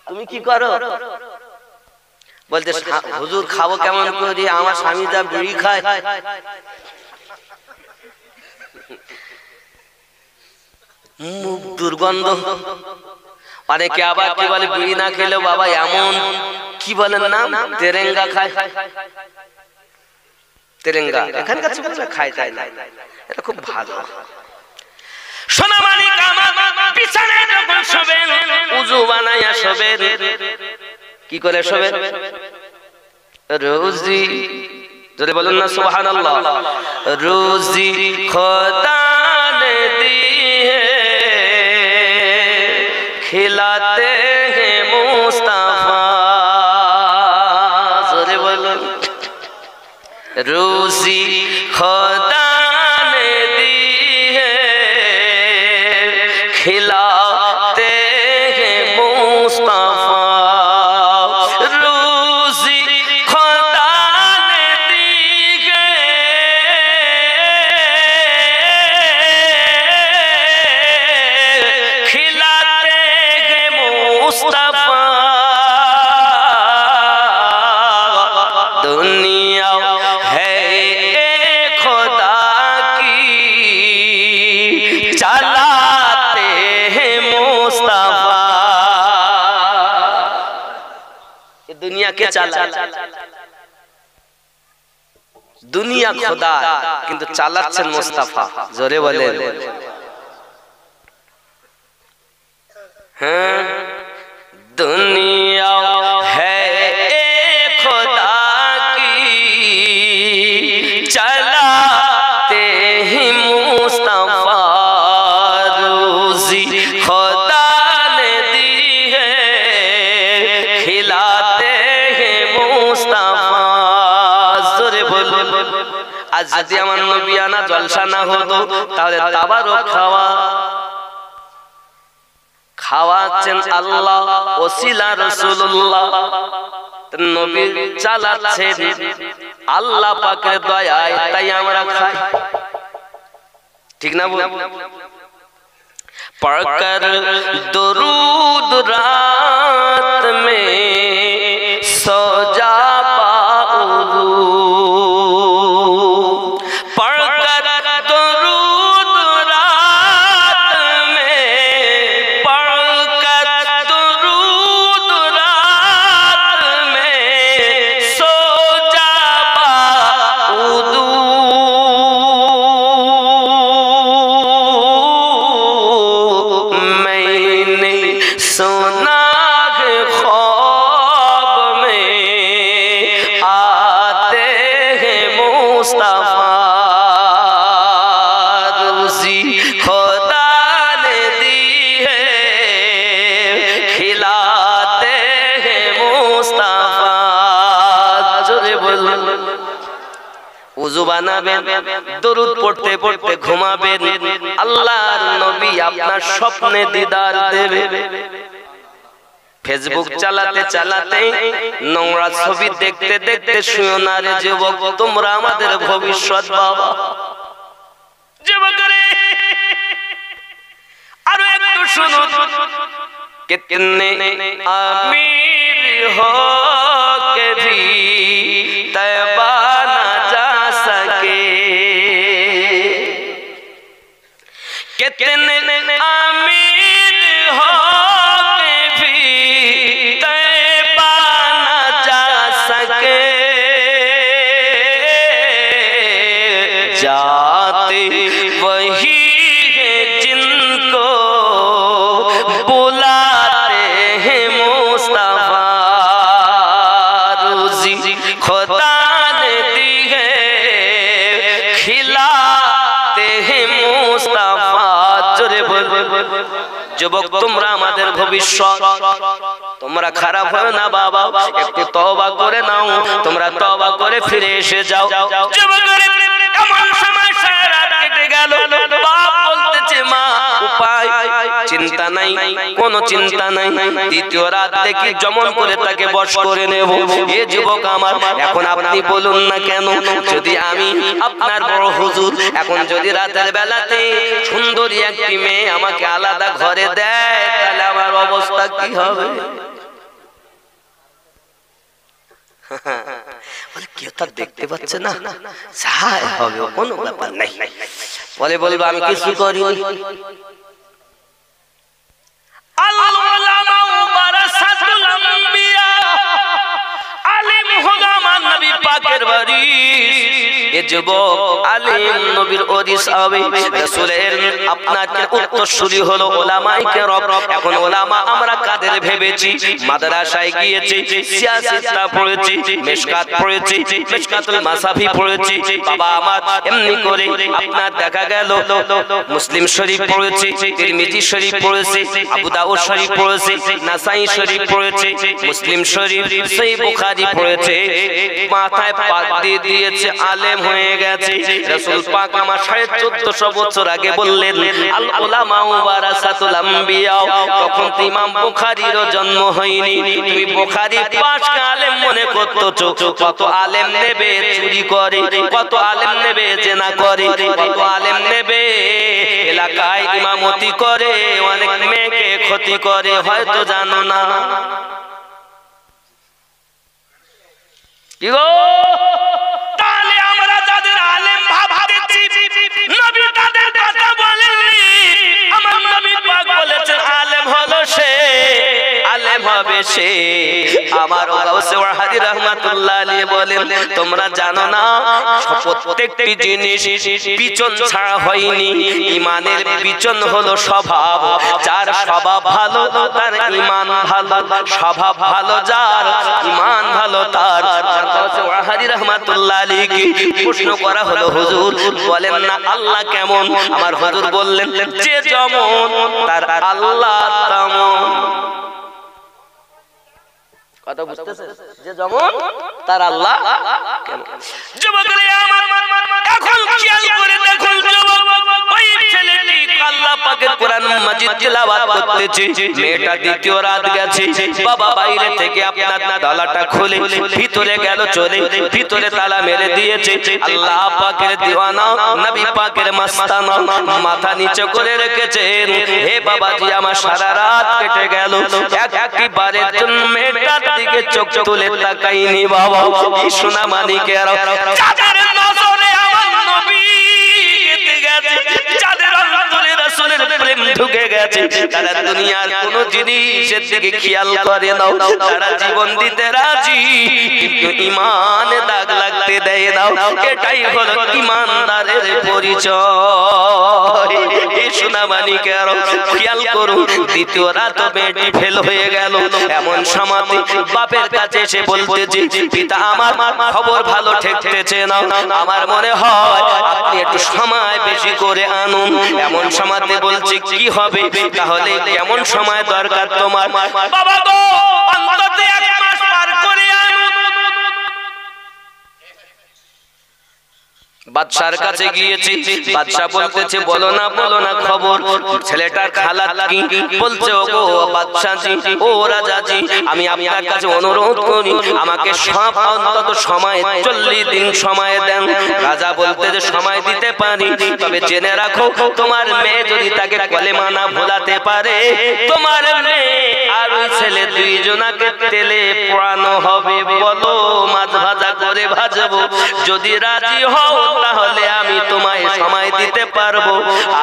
তুমি কি করো? বলতে হুজুর খাবো কেমন করে, আমার স্বামী যা বিড়ি খায়, মুখ দুর্গন্ধ। অনেকে আবার কি বলে বিড়ি না খেলেও বাবা এমন কি বলেন নাম তেরেঙ্গা খায়, তেরেঙ্গা এখানকার ছেলেরা খায় যায় না, এটা খুব ভালো। সোনা মানিক আমার বিছানায় যখন শোবেন, উযু বানায়া শোবেন, কি করে শোবেন? রোজি যদি বলেন না সুবহানাল্লাহ, রোজি খোদা ने दी है खिलाते हैं मुस्तफा, जोरे बोलो, रोजी खुदा ने दी है खिलाते हैं मुस्तफा, रोजी खुदा ने दी है खिलाते हैं मुस्तफा, दुनिया है खुदा की चलाते हैं मुस्तफा, ये दुनिया के चला, दुनिया खुदा किंतु चालाচ্ছেন मुस्तफा, जोरे बोले हाँ। दुनिया है खुदा की चलाते हैं मुस्तफा, रोजी खुदा ने दी है खिलाते हैं मुस्तफा, जोरे बोलो। आज যদি আমার নবিয়ানা জলসা না হতো তাহলে তাবারক খাওয়া খাওয়াচ্ছেন আল্লাহ, ওসিলা রাসূলুল্লাহ, নবী চালাচ্ছেন আল্লাহ পাকের দয়ায়, তাই আমরা খাই, ঠিক না? পড়কর দরুদ রাত মে সো যা পাউদু, পড়কর দরুদ রাত মে, পড়কর দরুদ রাত মে সো যা পাউদু, मैंने सुना है ख्वाब में বানাবেন, দরুদ পড়তে পড়তে ঘুমাবেন, আল্লাহর নবী আপনার স্বপ্নে দিদার দেবে। ফেসবুক চালাতে চালাতে নোংরা ছবি দেখতে দেখতে শুয়ো না রে যুবক, তোমরা আমাদের ভবিষ্যৎ বাবা। যুবকরে আরো একটু শুনো, कितने अमीर हो के भी तैबा न जा सके, कितने अमीर हो के भी तैबा न जा सके, जाते वही है जिनको खुदा ने दी है खिलाते हैं मुस्तफा। जोरे बोल যুবক, তোমরা আমাদের ভবিষ্যৎ, তোমরা খারাপ হয় না বাবা, একটু তওবা করে নাও, তোমরা তওবা করে ফিরে এসে যাও। যুবকের এমন সময় সারা রাত কেটে গেল, বাপ বলতেছে মা উপায়, চিন্তা নাই, কোনো চিন্তা নাই, দ্বিতীয় রাত দেখি জমন করে তাকে বশ করে নেব। এ যুবক আমার, এখন আপনি বলুন না কেন, যদি আমি আপনার বড় হুজুর, এখন যদি রাতের বেলাতে সুন্দরী একটি মেয়ে আমাকে আলাদা ঘরে দেয়, তাহলে আমার অবস্থা কি হবে? বলে কেউ তার দেখতে পাচ্ছে না, যাই হবে কোনো ব্যাপার নাই। বলে বলবো আমি কিছু করি। এখন ওলামা আমরা কাদের ভেবেছি? মাদ্রাসায় গিয়েছি, সিয়াসিতা পড়েছি, মিশকাত পড়েছি, মিশকাতুল মাসাফি পড়েছি, বাবা আমার এমনি করে আপনার দেখা গেল মুসলিম শরীফ পড়েছি, তিরমিজি শরীফ পড়েছি, আবু দাউদ শরীফ পড়েছি, নাসাই শরীফ পড়েছি, মুসলিম শরীফ, সহিহ বুখারী পড়েছে, মাথায় পাক দিয়ে দিয়েছে, আলেম হয়ে গেছে। রাসূল পাক আমার 1450 বছর আগে বললেন আল উলামা ওয়ারাসাতুল আম্বিয়া, তখন তো ইমাম বুখারীরও জন্ম হয়নি। তুমি বুখারী পাশকে আলেম মনে করতেছো, কত আলেম নেবে চুরি করে, কত আলেম নেবে জেনা করে, কত আলেম নেবে এলাকায় ইমামতি করে, অনেক মেয়েকে ক্ষতি করে, হয়তো জানো না। কি গো, তাহলে আমরা যাদের আলেম ভাবতেছি, নবী তাদের কথা বলেননি। আমার নবী পাক বলেছেন আলেম হলো সে, আলেম হবে সে। আমার গাউসে ওয়াহাদি রাহমাতুল্লাহ আলাইহি বলেন, তোমরা জানো না প্রত্যেকটি জিনিস বিচন ছাড়া হয়নি। ঈমানের বিচন হলো স্বভাব, যার স্বভাব ভালো তার ঈমান ভালো, স্বভাব ভালো যার ঈমান ভালো তার। গাউসে ওয়াহাদি রাহমাতুল্লাহ আলাইহি প্রশ্ন করা হলো, হুজুর বলেন না আল্লাহ কেমন? আমার হুজুর বললেন, যে যেমন তার আল্লাহ তেমন। কথা বুঝতেছেন? যে যেমন তার আল্লাহ কেমন। যুবকরা আমার এখন খেয়াল করে দেখুন, যুবক ওই ছেলেটি আল্লাহ পাকের কোরআন মাজিদ তেলাওয়াত করতেছে, মেয়েটা দ্বিতীয় রাত গেছে, বাবা বাইরে থেকে আপনার তালাটা খুলে ভিতরে গেল, চলে ভিতরে তালা মেরে দিয়েছে। আল্লাহ পাকের দিওয়ানা, নবী পাকের মাস্তানা মাথা নিচে করে রেখেছেন। হে বাবাজি, আমার সারা রাত কেটে গেল, একবারের জন্য মেয়েটার দিকে চোখ তুলে তাকাইনি বাবা। এই সোনা মানিকের যাদের নজরে আমার নবী কেটে গেছে, যাদের অন্তরে রাসূলের প্রেম ঢুকে গেছে, তারা দুনিয়ার কোন জিনিসের দিকে খেয়াল করে না, তারা জীবন দিতে রাজি, কিন্তু ঈমানে দাগ লাগতে দেয় না। এটাই হলো ঈমানদারের পরিচয়। এই সোনা মানিকের খেয়াল করুন, দ্বিতীয় রাত মেয়েটি ফেল হয়ে গেল। এমন সময় বাপের কাছে এসে বলতেছে, পিতা আমার খবর ভালো ঠেকতেছে না, আমার মনে হয় আপনি একটু সময় বেশি করে আনুন। এমন সময়তে বলছে কি হবে, তাহলে কেমন সময় দরকার তোমার? বাবা গো, অন্তত 1 মাস পার করে আনুন। বাদশার কাছে গিয়েছি, বাদশা বলতেছে বলো না খবর, ছেলেটার খালাত কি? বলছে ওগো বাদশাজি, ও রাজাজি, আমি আপনার কাছে অনুরোধ করি আমাকে সব অন্তত সময় 40 দিন সময় দেন। রাজা বলতেছে সময় দিতে পারি, তবে জেনে রাখো তোমার মেয়ে যদি তাকে কলেমা না ভোলাতে পারে, তোমার মেয়ে আর ওই ছেলে দুইজনাকে তেলে পোড়ানো হবে। বলো মাছ ভাজা করে ভাজবো, যদি রাজি হও তাহলে আমি তোমায় সময় দিতে পারবো,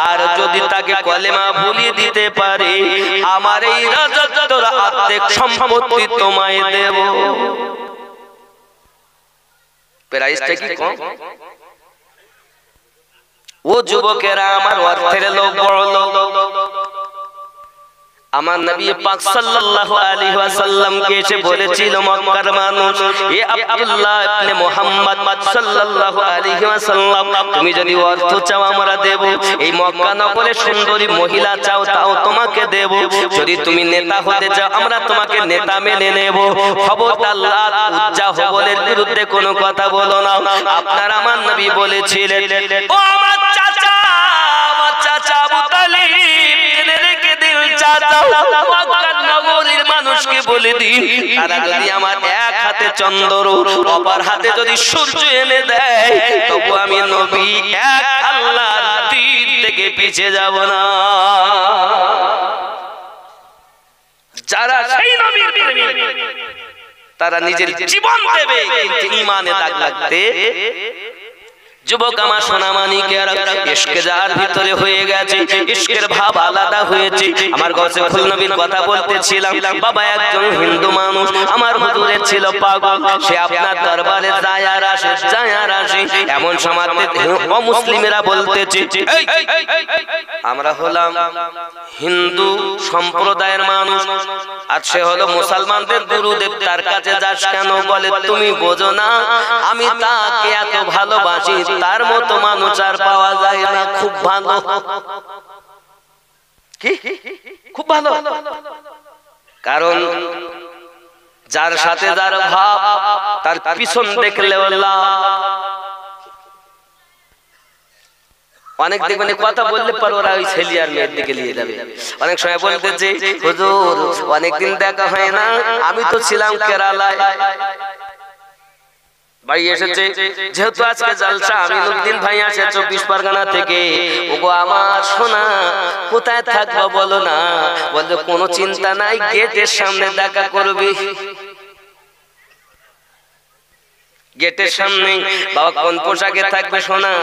আর যদি তাকে কলেমা ভুলিয়ে দিতে পারে আমার এই রাজত্বের অর্ধেক সম্পত্তি তোমায় দেব। প্রাইসটা কি কম? ও যুবকেরা আমার অর্থের লোক বড় লোক, আমার নবী পাক সাল্লাল্লাহু আলাইহি ওয়াসাল্লাম কে এসে বলেছিল মক্কার মানুষ, এ আব্দুল্লাহ ইবনে মুহাম্মদ সাল্লাল্লাহু আলাইহি ওয়াসাল্লাম, তুমি যদি অর্থ চাও আমরা দেব, এই মক্কা নগরে সুন্দরী মহিলা চাও তাও তোমাকে দেব, যদি তুমি নেতা হতে চাও আমরা তোমাকে নেতা মেনে নেব। খবরদার লাত উজ্জা হবলের বিরুদ্ধে কোনো কথা বলো না। আপনার আমার নবী বলেছিলেন, ও আমার চাচা আবু তালিব, জেনে রেখে দিন চাচা, মক্কার নগরীর মানুষকে বলে দিন তারা যদি আমার এক হাতে চন্দ্র অপর হাতে যদি সূর্য এনে দেয়, তবু আমি নবী এক আল্লাহর দ্বীন থেকে পিছিয়ে যাব না। যারা সেই নবীর প্রেমী তারা নিজের জীবন দেবে, কিন্তু ঈমানে দাগ লাগতে। যুবক আমার সোনামানিকেরা, ইশকে যার ভিতরে হয়ে গেছে, ইশকের ভাব আলাদা হয়েছে। আমার গৌসুল নবীর কথা বলতেছিলাম, বাবা একজন হিন্দু মানুষ আমার হুজুরে ছিল পাগল, সে আপনার দরবারে যায় আর আসে। এমন সমাজে অমুসলিমেরা বলতেছে আমরা হলাম হিন্দু সম্প্রদায়ের মানুষ আর সে হলো মুসলমানদের গুরুদেব, তার কাছে যাস কেন? বলে তুমি বোঝো না আমি তাকে এত ভালোবাসি, তার মতো মানুষ আর পাওয়া যায় না। খুব ভালো, কি খুব ভালো, কারণ যার সাথে যার ভাব তার পিছন দেখলে অনেক দেখবেন কথা বললে পর ওরা ওই ছেলে আর মেয়ের দিকে নিয়ে যাবে। অনেক সময় বলতেছে হুজুর অনেকদিন দেখা হয় না, আমি তো ছিলাম কেরালায়, ভাই এসেছে যেহেতু আজকে জলসা, আমি নুরুদ্দিন ভাই আসে 24 পরগনা থেকে। ওগো আমার সোনা কোথায় থাকবো বলো না? বলতে কোনো চিন্তা নাই, গেটের সামনে দেখা করবি। গেটের সামনে। বাবা কোন পোশাকে থাকবে সোনা?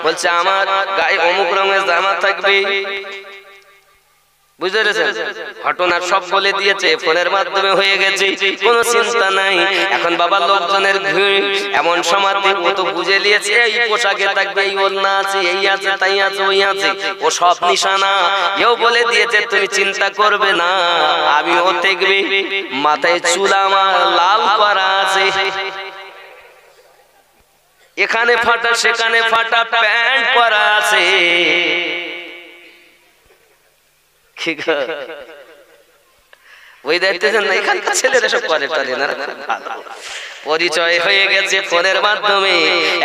বলছে আমার গায়ে অমুক রঙের জামা থাকবে। বুঝতে পেরেছেন? ঘটনা সব বলে দিয়েছে, ফোনের মাধ্যমে হয়ে গেছে, কোনো চিন্তা নাই। এখন বাবা লোকজনের ভিড়, এমন সময় ও তো বুঝে নিয়েছে এই পোশাকে থাকবে, এই ওড়না আছে, এই আছে, তাই আছে, ওই আছে, ও সব নিশানা। এও বলে দিয়েছে তুমি চিন্তা করবে না, আমি ও দেখবে। মাথায় চুল আমার লাল করা আছে, এখানে ফাটা সেখানে ফাটা প্যান্ট পরা আছে। ওই দেখতেছেন না এখানকার ছেলেরা সব করে না, পরিচয় হয়ে গেছে ফোনের মাধ্যমে।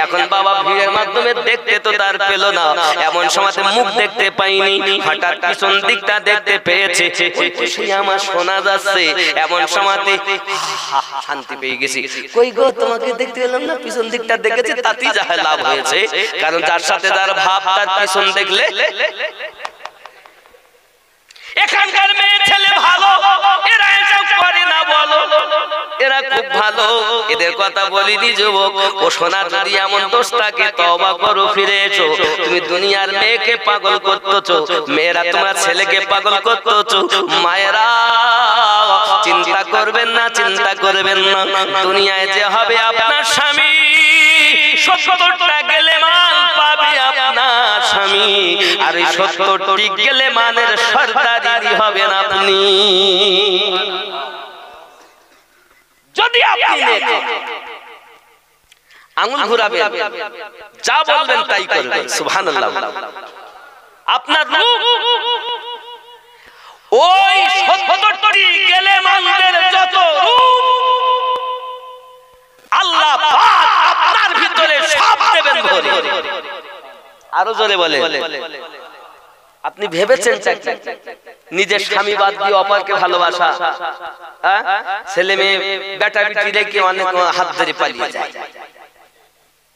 এখন বাবা ভিড়ের মাধ্যমে দেখতে তো তার পেল না, এমন সময় মুখ দেখতে পাইনি, হঠাৎ পিছন দিকটা দেখতে পেয়েছে, সেই আমার শোনা যাচ্ছে। এমন সময় শান্তি পেয়ে গেছি। কই গো তোমাকে দেখতে এলাম না, পিছন দিকটা দেখেছি, তাতেই যা লাভ হয়েছে, কারণ যার সাথে যার ভাব তার পিছন দেখলে। এখানকার মেয়ে ছেলে ভালো, এরা এসব করে না বলো, এরা খুব ভালো, এদের কথা বলিনি যুবক। ও সোনা যদি এমন দোষ থাকে তওবা করো, ফিরে এসো। তুমি দুনিয়ার মেয়েকে পাগল করতেছো, মেয়েরা তোমার ছেলেকে পাগল করতেছো। মায়েরা চিন্তা করবেন না, চিন্তা করবেন না, দুনিয়ায় যে হবে আপনার স্বামী, 70টা গেলে মান পাবে আপনার স্বামী, আর এই 70টি গেলে মানের সর্দারি হবেন আপনি। যদি আপনি আঙুল ঘুরাবেন, যা বলবেন তাই করবেন, সুবহানাল্লাহ। আপনার রূপ ওই 70টি গেলে মানদের যত রূপ আল্লাহ পাক আপনার ভিতরে সব দেবে। দেবেন ভরে। আরো জোরে বলে, আপনি ভেবেছেন নিজের স্বামী বাদ দিয়ে অপরকে ভালোবাসা? ছেলে মেয়ে বেটা বিটি রেখে অনেক হাত ধরে পালিয়ে যায়,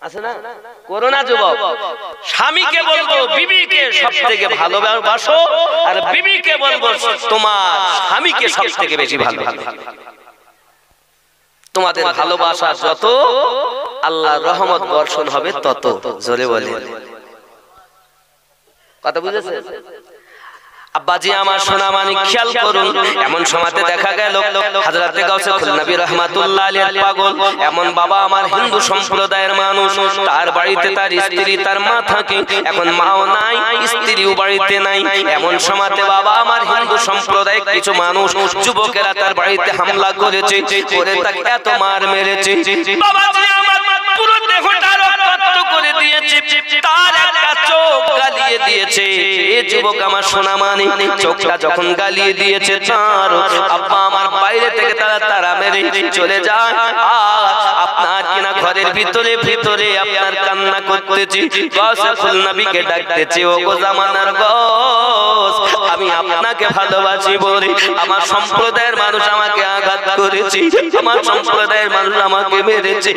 আছে না? করোনা যুবক, স্বামীকে বলবো বিবিকে সবথেকে ভালোবাসো, আর বিবিকে বলবো তোমার স্বামীকে সবথেকে বেশি ভালোবাসো। তোমাদের ভালোবাসা যত, আল্লাহর রহমত বর্ষণ হবে তত। জোরে বলে, কথা বুঝেছে? আব্বাজি আমার সোনা মানিক, খেয়াল করুন, এমন সময়তে দেখা গেল হযরত গাউসে খুলনবী রাহমাতুল্লাহ আলাইহি পাগল, এমন বাবা আমার হিন্দু সম্প্রদায়ের মানুষ, তার বাড়িতে তার স্ত্রী তার মা থাকে, এখন মাও নাই স্ত্রীও বাড়িতে নাই। এমন সময়তে বাবা আমার হিন্দু সম্প্রদায়ের কিছু মানুষ যুবকেরা তার বাড়িতে হামলা করেছে, করে তাকে এত মার মেরেছে, বাবাজি আমার পুরো দেহটা রক্তাক্ত করে দিয়েছে, তার একটা চোখ গালিয়ে দিয়েছে। এই যুবক আমার সোনা মানিক, চোখটা যখন গালিয়ে দিয়েছে, তার আব্বা আমার বাইরে থেকে তারা মেরে চলে যায়। আর আপনার কিনা ঘরের ভিতরে ভিতরে আপনার কান্না করতেছি, গাউসে খুলনবীকে ডাকতেছি, ও গো জামানার গাউস, আমি আপনাকে ভালোবাসি বলে আমার সম্প্রদায়ের মানুষ আমাকে আঘাত করেছে, আমার সম্প্রদায়ের মানুষ আমাকে মেরেছে,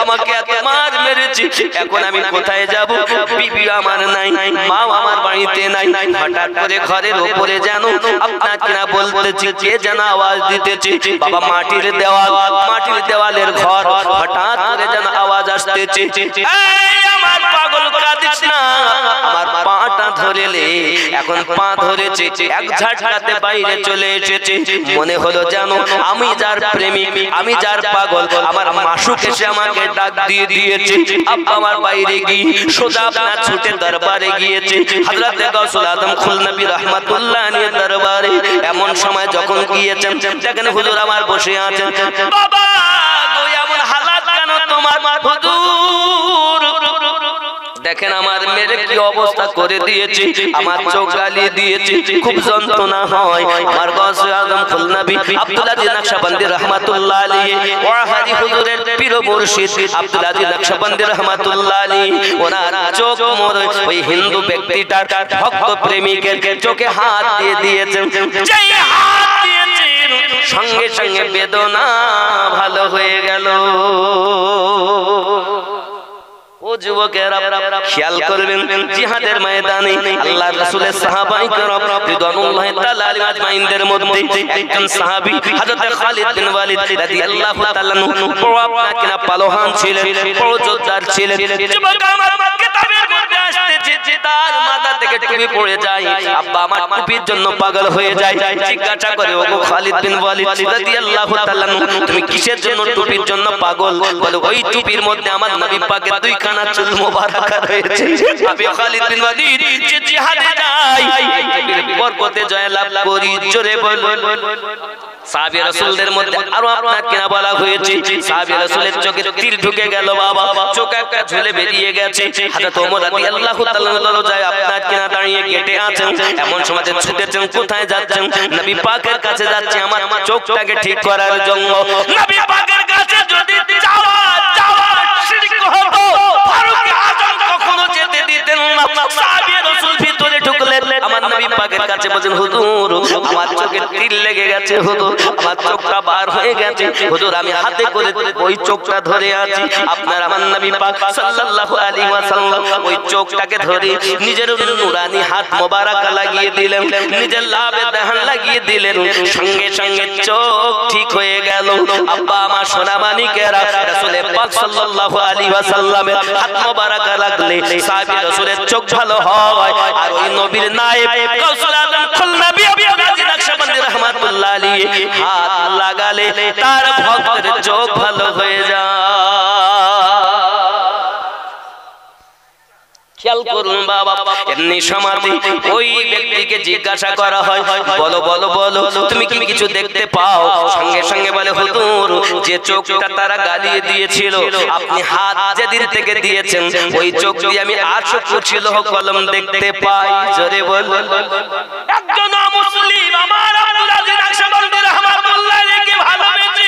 আমাকে এত মার মেরেছে, এখন আমি কোথায় যাব? বিবি আমার নাই, মা আমার বাড়িতে নাই। হঠাৎ করে ঘরের উপরে যেন আপনার কিনা বলতেছি, কে যেন আওয়াজ দিতেছে, বাবা মাটির দেওয়াল, মাটির দেওয়ালের ঘর, হঠাৎ করে যেন আওয়াজ আসতেছে, এই আমার পাগল কাঁদিস না, আমার পাটা ধরেলে, এখন পা ধরেছে, এক ঝাটকাতে বাইরে চলে এসেছে। মনে হলো যেন আমি যার প্রেমিক, আমি যার পাগল, আমার মাসুক এসে আমাকে ডাক দিয়ে দিয়েছে। আব্বা আমার বাইরে গিয়ে সোজা আপনার ছুটে দরবারে গিয়েছে, হযরত গাউসুল আজম খুলনবী রাহমাতুল্লাহ আলাইহি দরবারে। এমন সময় যখন গিয়েছেন, দেখেন হুজুর আমার বসে আছেন, বাবা গো এমন হালাত কেন তোমার হুজুর? দেখেন আমার মেরে কি অবস্থা করে দিয়েছে, আমার চোখ গালিয়ে দিয়েছে, খুব যন্ত্রণা হয়। আমার গাউসে আজম খুলনবী আব্দুল আজিজ নকশবন্দি রাহমাতুল্লাহ আলাইহি, ওয়াহাদি হুজুরের পীর মুর্শিদ আব্দুল আজিজ নকশবন্দি রাহমাতুল্লাহ আলাইহি, ওনার চোখ মোর ওই হিন্দু ব্যক্তিটার ভক্ত প্রেমিকের চোখে হাত দিয়ে দিয়েছেন। যেই হাত দিয়েছেন, সঙ্গে সঙ্গে বেদনা ভালো হয়ে গেল। ও যুবকেরা খেয়াল করবেন, জিহাদের ময়দানে আল্লাহর রাসূলের সাহাবায়ে কেরাম রিদওয়ানুল্লাহি তাআলা আলাইহিম আজমাইনদের মধ্যে একজন সাহাবী হযরত খালিদ বিন ওয়ালিদ রাদিয়াল্লাহু তাআলা আনহু বড় আপনাকে না পালোহান ছিলেন, বড় যোদ্ধার ছিলেন। যুবক আমার কিতাবের মধ্যে আসছে, তার মাথা থেকে টুপি পড়ে যায়, আব্বা আমার টুপির জন্য পাগল হয়ে যায়। জিজ্ঞাসা করে, ও গো খালিদ বিন ওয়ালিদ রাদিয়াল্লাহু তাআলা আনহু, তুমি কিসের জন্য টুপির জন্য পাগল? বলে, ওই টুপির মধ্যে আমার নবী পাকের দুইখানা চুল মোবারক রয়েছে। আমি খালিদ বিন ওয়ালিদ যে জিহাদে যাই, বরকতে জয় লাভ করি। জোরে বল। সাহাবী রাসূলদের মধ্যে আরো আপনাকে না বলা হয়েছে, সাহাবী রাসূলের চোখে তীর ঢুকে গেল, বাবা চোখ একটা ঝুলে বেরিয়ে গেছে। হযরত ওমর রাদিয়াল্লাহু তাআলা যায় আপনাকে না দাঁড়িয়ে গেটে আছেন। এমন সময় ছুটেছেন, কোথায় যাচ্ছেন? নবী পাকের কাছে যাচ্ছে আমার চোখটাকে ঠিক করার জন্য। নবী পাকের কাছে যদি যাওয়া শিরক হতো, ফারুক আযম কখনো যেতে দিতেন না। সাহাবী রাসূল ভিতরে ঢুকলেন, আমার নবী পাকের কাছে বলেন, হুজুর আমার চোখে তীর লেগে গেছে, হুজুর আমার চোখটা বার হয়ে গেছে, হুজুর আমি হাতে করে ওই চোখটা ধরে আছি। আপনার আমার নবী পাক সাল্লাল্লাহু আলাইহি ওয়াসাল্লাম ওই চোখটাকে ধরে নিজের নূরানি হাত মোবারক লাগিয়ে দিলেন, নিজের লাভে দেহান লাগিয়ে দিলেন, সঙ্গে সঙ্গে চোখ ঠিক হয়ে গেল। আব্বা আমার সোনা মানিকেরা, রাসূল পাক সাল্লাল্লাহু আলাইহি ওয়াসাল্লামের হাত মোবারক লাগলে সাহাবী রাসূলের চোখ ভালো হয়। আর ওই নবীর নায়েব গাউসুল আজম খুলনবী আব্দুল আজিজ নকশবন্দি রাহমাতুল্লাহ আলাইহি হাত লাগালে তার ভক্তের চোখ ভালো হয়ে যায়। খেয়াল করুন বাবা, এমনি সমাধি ওই ব্যক্তিকে জিজ্ঞাসা করা হয়, বলো বলো বলো তুমি কি কিছু দেখতে পাও? সঙ্গে সঙ্গে বলে, হুজুর যে চোখটা তারা গালিয়ে দিয়েছিল, আপনি হাত যেদিন থেকে দিয়েছেন ওই চোখ দিয়ে আমি 800 কুরসি লৌহ কলম দেখতে পাই। জোরে বল। একজন মুসলিম আমার আব্দুল আজিজ নকশবন্দি রাহমাতুল্লাহ আলাইহি ভালোবেসে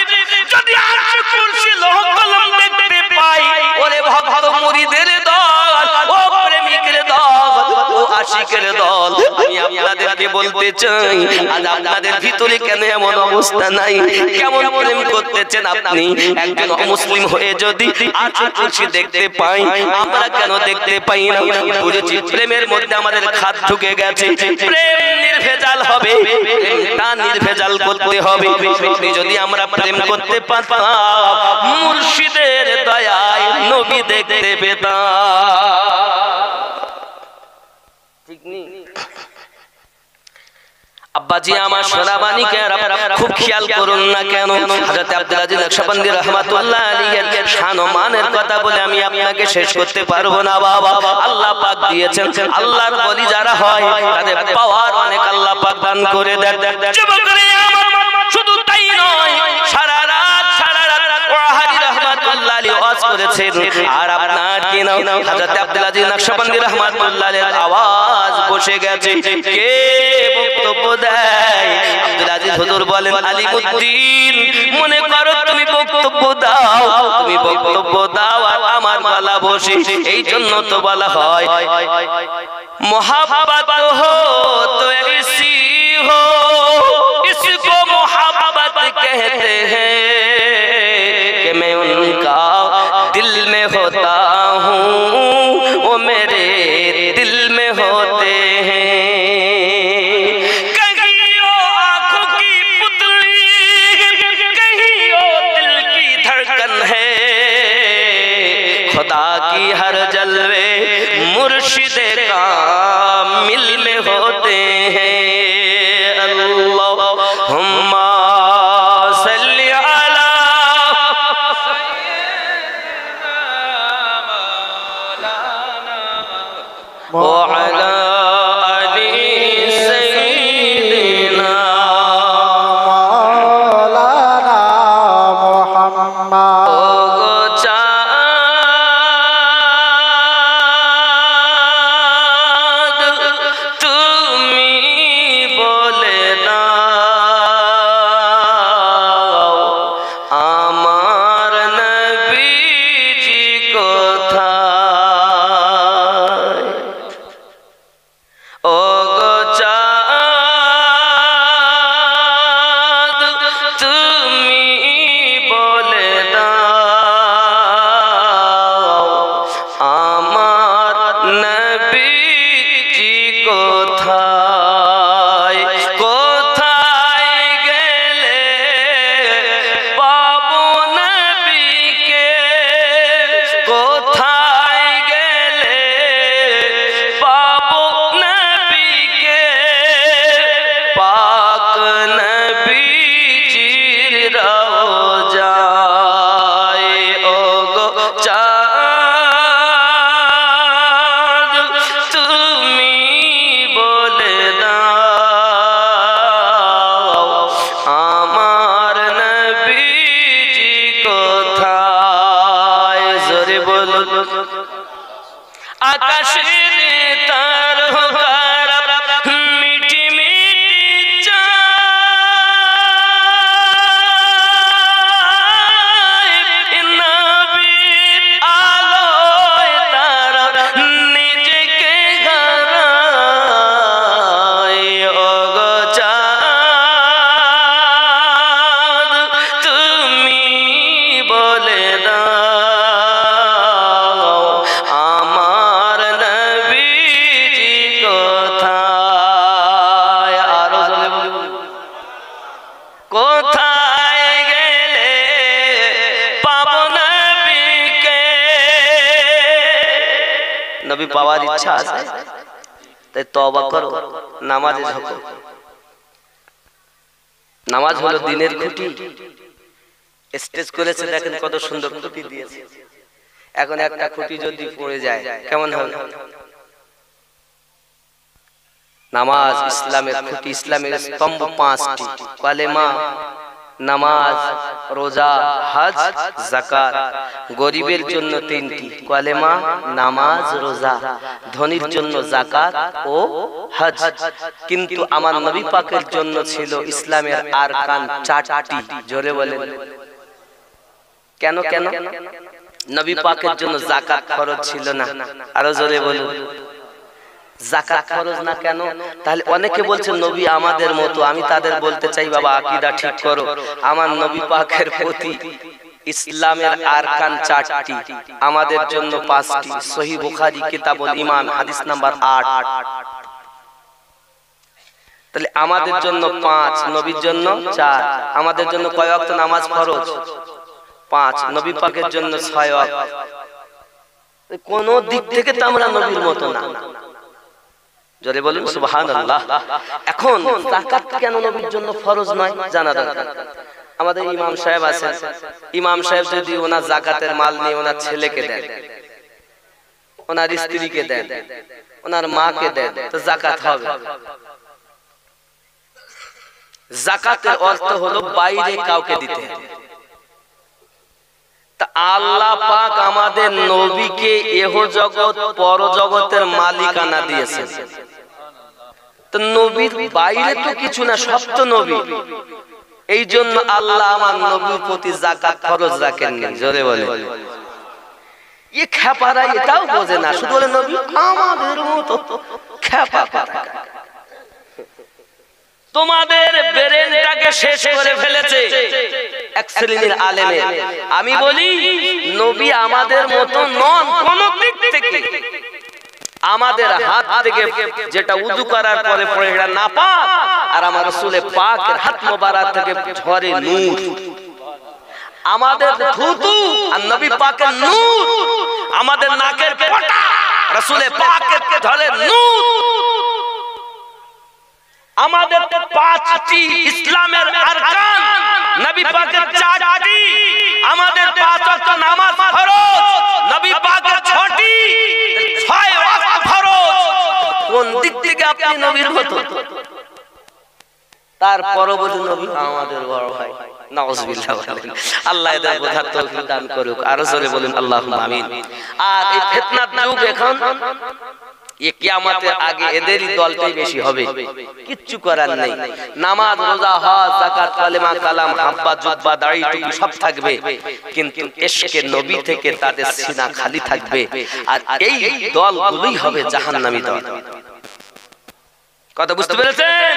যদি 800 কুরসি লৌহ কলম দেখতে পাই, ওরে ভক্ত মুরিদের দল আশিকের দল, আমি আপনাদেরকে বলতে চাই আজ আপনাদের ভিতরে কেন এমন অবস্থা নাই? কেমন প্রেম করতেছেন আপনি? একজন অমুসলিম হয়ে যদি আয়াতুল কুরসি দেখতে পাই, আমরা কেন দেখতে পাই না? বুঝেছি প্রেমের মধ্যে আমাদের খাদ ঢুকে গেছে। প্রেম নির্ভেজাল হবে, তা নির্ভেজাল করতে হবে। সত্যি যদি আমরা প্রেম করতে পারতাম, মুর্শিদের দয়ায় নবী দেখতে পেতাম। ঠিক নেই আব্বাজি আমার সোনাবানিকে খুব খেয়াল করুন না কেন? হযরত আব্দুল আজিজ নকশবন্দি রাহমাতুল্লাহ আলাইহি শান ও মানের কথা বলে আমি আপনাকে শেষ করতে পারবো না বাবা। আল্লাহ পাক দিয়েছেন, আল্লাহর ওলি যারা হয় তাদের পাওয়ার অনেক আল্লাহ পাক দান করে দেন। যুবকরা শুধু তাই নয়, সারা রাত ওয়াহাবি রাহমাতুল্লাহ আলাইহি ওয়াজ করেছেন। আর আপনার কি নাম হযরত আব্দুল আজিজ নকশবন্দি রাহমাতুল্লাহ আলাইহির আওয়াজ বসে গেছে। কে বক্তব্য দেয়? আব্দুল আজিজ হুজুর বলেন, আলিমউদ্দিন মনে করো তুমি বক্তব্য দাও, তুমি বক্তব্য দাও আর আমার গলা বসে। এই জন্য তো বলা হয় মোহাব্বত হো তো ऐसी हो इसको मोहब्बत कहते हैं कि मैं उनका दिल में होता हूँ, वो मेरे दिल में होते हैं। खुदा की हर जलवे मुर्शिदे कामिल में होते हैं। अल्लाहुम्मा सल्ली अला सय्यिदिना व अला आलि सय्यिदिना मौलाना मुहम्मद। নবী পাওয়ার ইচ্ছা আছে তাই তওবা করো, নামাজে ঝোঁকো। নামাজ হলো দিনের খুঁটি। স্টেজ করেছে দেখেন কত সুন্দর খুঁটি দিয়েছে। এখন একটা খুঁটি যদি পড়ে যায় কেমন হবে? নামাজ ইসলামের খুঁটি, ইসলামের স্তম্ভ পাঁচটি, কালেমা, নামাজ, রোজা, হজ, যাকাত। গরিবের জন্য তিনটি, কালেমা, নামাজ, রোজা। ধনীর জন্য যাকাত ও হজ। কিন্তু আমার নবী পাকের জন্য ছিল ইসলামের আরকান চারটি। জোরে বলেন কেন? কেন নবী পাকের জন্য যাকাত ফরজ ছিল না? আরো জোরে বলুন। যাকাত ফরজ না কেন? তাহলে অনেকে বলছে নবী আমাদের মতো। আমি তাদের বলতে চাই বাবা আকীদা ঠিক করো। আমার নবী পাকের প্রতি ইসলামের আরকান 4টি, আমাদের জন্য 5টি। সহিহ বুখারী কিতাবুল ঈমান হাদিস নাম্বার 8। তাহলে আমাদের জন্য 5, নবীর জন্য 4। আমাদের জন্য কয় ওয়াক্ত নামাজ ফরজ? 5। নবী পাকের জন্য 6 ওয়াক্ত। কোন দিক থেকে তো আমরা নবীর মতো না। জোরে বলুন সুবহানাল্লাহ। এখন যাকাত কেন নবীর জন্য ফরজ নয় জানা দরকার। আমাদের ইমাম সাহেব আছেন, ইমাম সাহেব যদি ওনার যাকাতের মাল নিয়ে ওনার ছেলেকে দেন, ওনার স্ত্রীকে দেন, ওনার মাকে দেন, তো যাকাত হবে। যাকাতের অর্থ হলো বাইরে কাউকে দিতে হবে। তা আল্লাহ পাক আমাদের নবীকে এহ জগৎ পর জগতের মালিকানা দিয়েছেন। তো নবীর বাইরে তো কিছু না, সব তো নবী। এই জন্য আল্লাহ আমার নবীর প্রতি যাকাত ফরজ রাখেননি। জোরে বলে এ খেপারা এটাও বোঝে না, শুধু বলে নবী আমাদের মতো। খেপা তোমাদের ব্রেনটাকে শেষ করে ফেলেছে এক শ্রেণীর আলেমে। আমি বলি নবী আমাদের মতো নন কোন দিক থেকে। আমাদের হাত থেকে যেটা উযু করার পরে পড়ে এটা নাপাক, আর আমার রাসূলের পাকের হাত মোবারক থেকে ঝরে নূর। আমাদের থুতু আর নবী পাকের নূর, আমাদের নাকের পটা রাসূলের পাকের ঝরে নূর। আমাদের 5টি ইসলামের আরকান, নবী পাকের 4টি। আমাদের 5 ওয়াক্ত নামাজ ফরজ, নবী পাকের 6টি। 6 ওয়াক্ত ফরজ। কোন দিক থেকে আপনি নবীর মতো? তার পরবর্তী নবী আমাদের বড় ভাই। নাউজুবিল্লাহ। আল্লাহ এদের বোঝার তৌফিক দান করুক। আরো জোরে বলুন আল্লাহুম্মা আমিন। আর এই ফিতনার যুগ এখন, ये কিয়ামতের আগে এদেরই দলটাই বেশি হবে। কিচ্ছু করার নেই। নামাজ, রোজা, হজ, যাকাত, কালেমা, কালাম, হাব্বা, জুব্বা, দাড়ি, টুপি সব থাকবে, কিন্তু ইশকে নবী থেকে তাদের সিনা খালি থাকবে। আর এই দলগুলোই হবে জাহান্নামী দল। কথা বুঝতে পেরেছেন?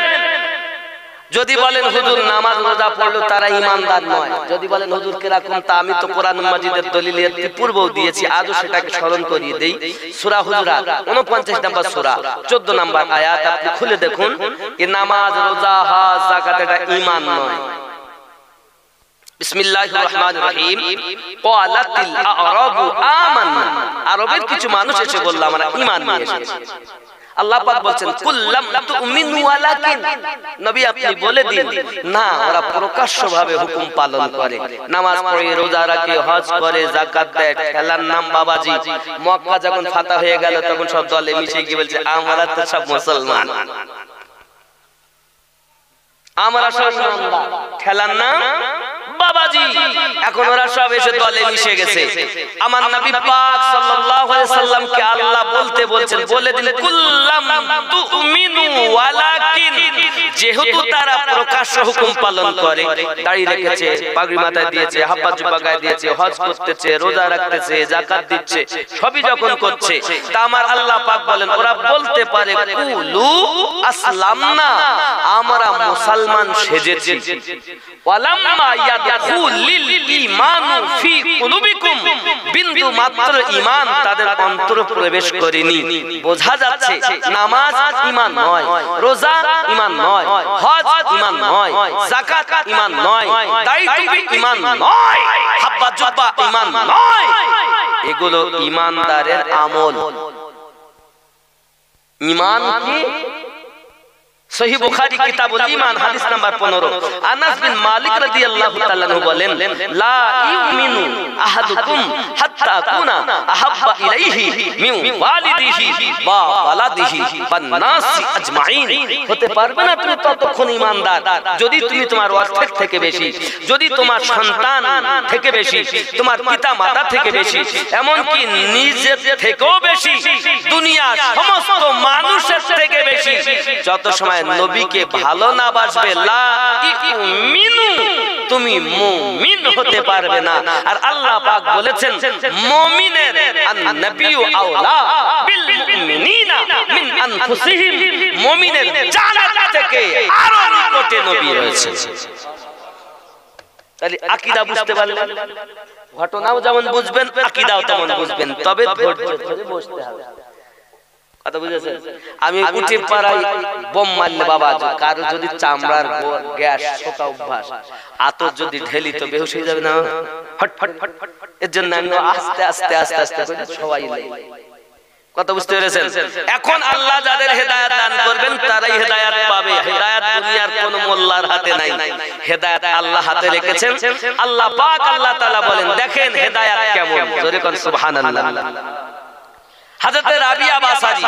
যদি বলেন হুজুর নামাজ রোজা পড়লো তারা ঈমানদার নয়, যদি বলেন হুজুর কিরকম, তা আমি তো কোরআন মাজিদের দলিলে পূর্বেও দিয়েছি, আজও সেটাকে স্মরণ করিয়ে দেই। সূরা হুজুরাত 49 নম্বর সূরা 14 নম্বর আয়াত আপনি খুলে দেখুন। এই নামাজ, রোজা, হজ, যাকাত এটা ঈমান নয়। বিসমিল্লাহির রহমানির রহিম। ক্বালাতিল আ'রাবু আমান্না। আরবের কিছু মানুষ এসে বলল আমরা ঈমান নিয়ে এসেছি। আল্লাহ পাক বলছেন কুল্লাম তুমিনু ওয়ালাকিন, নবী আপনি বলে দিন না, ওরা প্রকাশ্যভাবে হুকুম পালন করে, নামাজ পড়ে, রোজা রাখে, হজ করে, যাকাত দেয়, খেলার নাম বাবাজি। মক্কা যখন ফাতা হয়ে গেল তখন সব দলে মিশে গিয়ে বলছে আমরা তো সব মুসলমান, আমরা সব ইমানদার, খেলার নাম বাবাজি। এখন ওরা সব এসে দলে মিশে গেছে। আমার নবী পাক সাল্লাল্লাহু আলাইহি সাল্লামকে আল্লাহ বলতে বলছেন বলে দিন কুল্লাম তুমিনু ওয়ালাকিন, যেহেতু তারা প্রকাশ্য হুকুম পালন করে, দাড়ি রেখেছে, পাগড়ি মাথায় দিয়েছে, হাব্বা জুব্বা গায়ে দিয়েছে, হজ করতেছে, রোজা রাখতেছে, যাকাত দিচ্ছে, সবই যখন করছে, তা আমার আল্লাহ পাক বলেন ওরা বলতে পারে কুলু আসলামনা, আমরা মুসলমান সেজেছি। ওয়ালাম্মা ইয়াদখুলিল ঈমানু ফি কুলুবিকুম, বিন্দু মাত্র ঈমান তাদের অন্তরে প্রবেশ করেনি। বোঝা যাচ্ছে নামাজ ঈমান নয়, রোজা ঈমান নয়, হজ ঈমান নয়, যাকাত ঈমান নয়, দাড়ি টুপি ঈমান নয়, হাব্বা জুব্বা ঈমান নয়। এগুলো ঈমানদারের আমল। ঈমান কি? সহিহ বুখারী কিতাবুল ঈমান হাদিস নাম্বার 15। আনাস বিন মালিক রাদিয়াল্লাহু তাআলা আনহু বলেন লা ইউমিনু আহাদুকুম হাত্তা কুনা আহাব্বা ইলাইহি মিন ওয়ালিদিহি ওয়া ওয়ালাদিহি ওয়ান নাসি আজমাইন। হতে পারবে না তুমি ততক্ষণ ঈমানদার যদি তুমি তোমার অর্থের থেকে বেশি, যদি তোমার সন্তান থেকে বেশি, তোমার পিতা মাতা থেকে বেশি, এমন কি নিজের থেকেও বেশি, দুনিয়ার সমস্ত মানুষের থেকে বেশি বেশি। যত সময় নবীকে ভালো না বাসবে লা ইউমিনু, তুমি মুমিন হতে পারবে না। আর আল্লাহ পাক বলেছেন মুমিনের আন-নাবিয়্যু আওলা বিল মুমিনিনা মিন আনফুসিহিম, মুমিনের জান্নাত থেকে আরো নিকটে নবী রয়েছে। তাহলে আকীদা বুঝতে পারলেন, ঘটনাও যেমন বুঝবেন আকীদাও তেমন বুঝবেন, তবে ধৈর্য ধরে বসতে হবে। কথা বুঝেছেন? আমি উঠে পাড়ায় বোম মারলে বাবা, কারো যদি চামড়ার গ্যাস শোকা অভ্যাস, আতর যদি ঢেলি তো বেহুশ হয়ে যাবে না? ফট ফট ফট ফট। এর জন্য আমি আস্তে আস্তে আস্তে আস্তে করে সবাই লাই। কথা বুঝতে পেরেছেন? এখন আল্লাহ যাদের হেদায়েত দান করবেন তারাই হেদায়েত পাবে। হেদায়েত দুনিয়ার কোন মোল্লার হাতে নাই, হেদায়েত আল্লাহ হাতে রেখেছেন। আল্লাহ পাক আল্লাহ তাআলা বলেন, দেখেন হেদায়েত কেমন, জোরে কোন সুবহানাল্লাহ। হযরত রাবিয়া বাসারি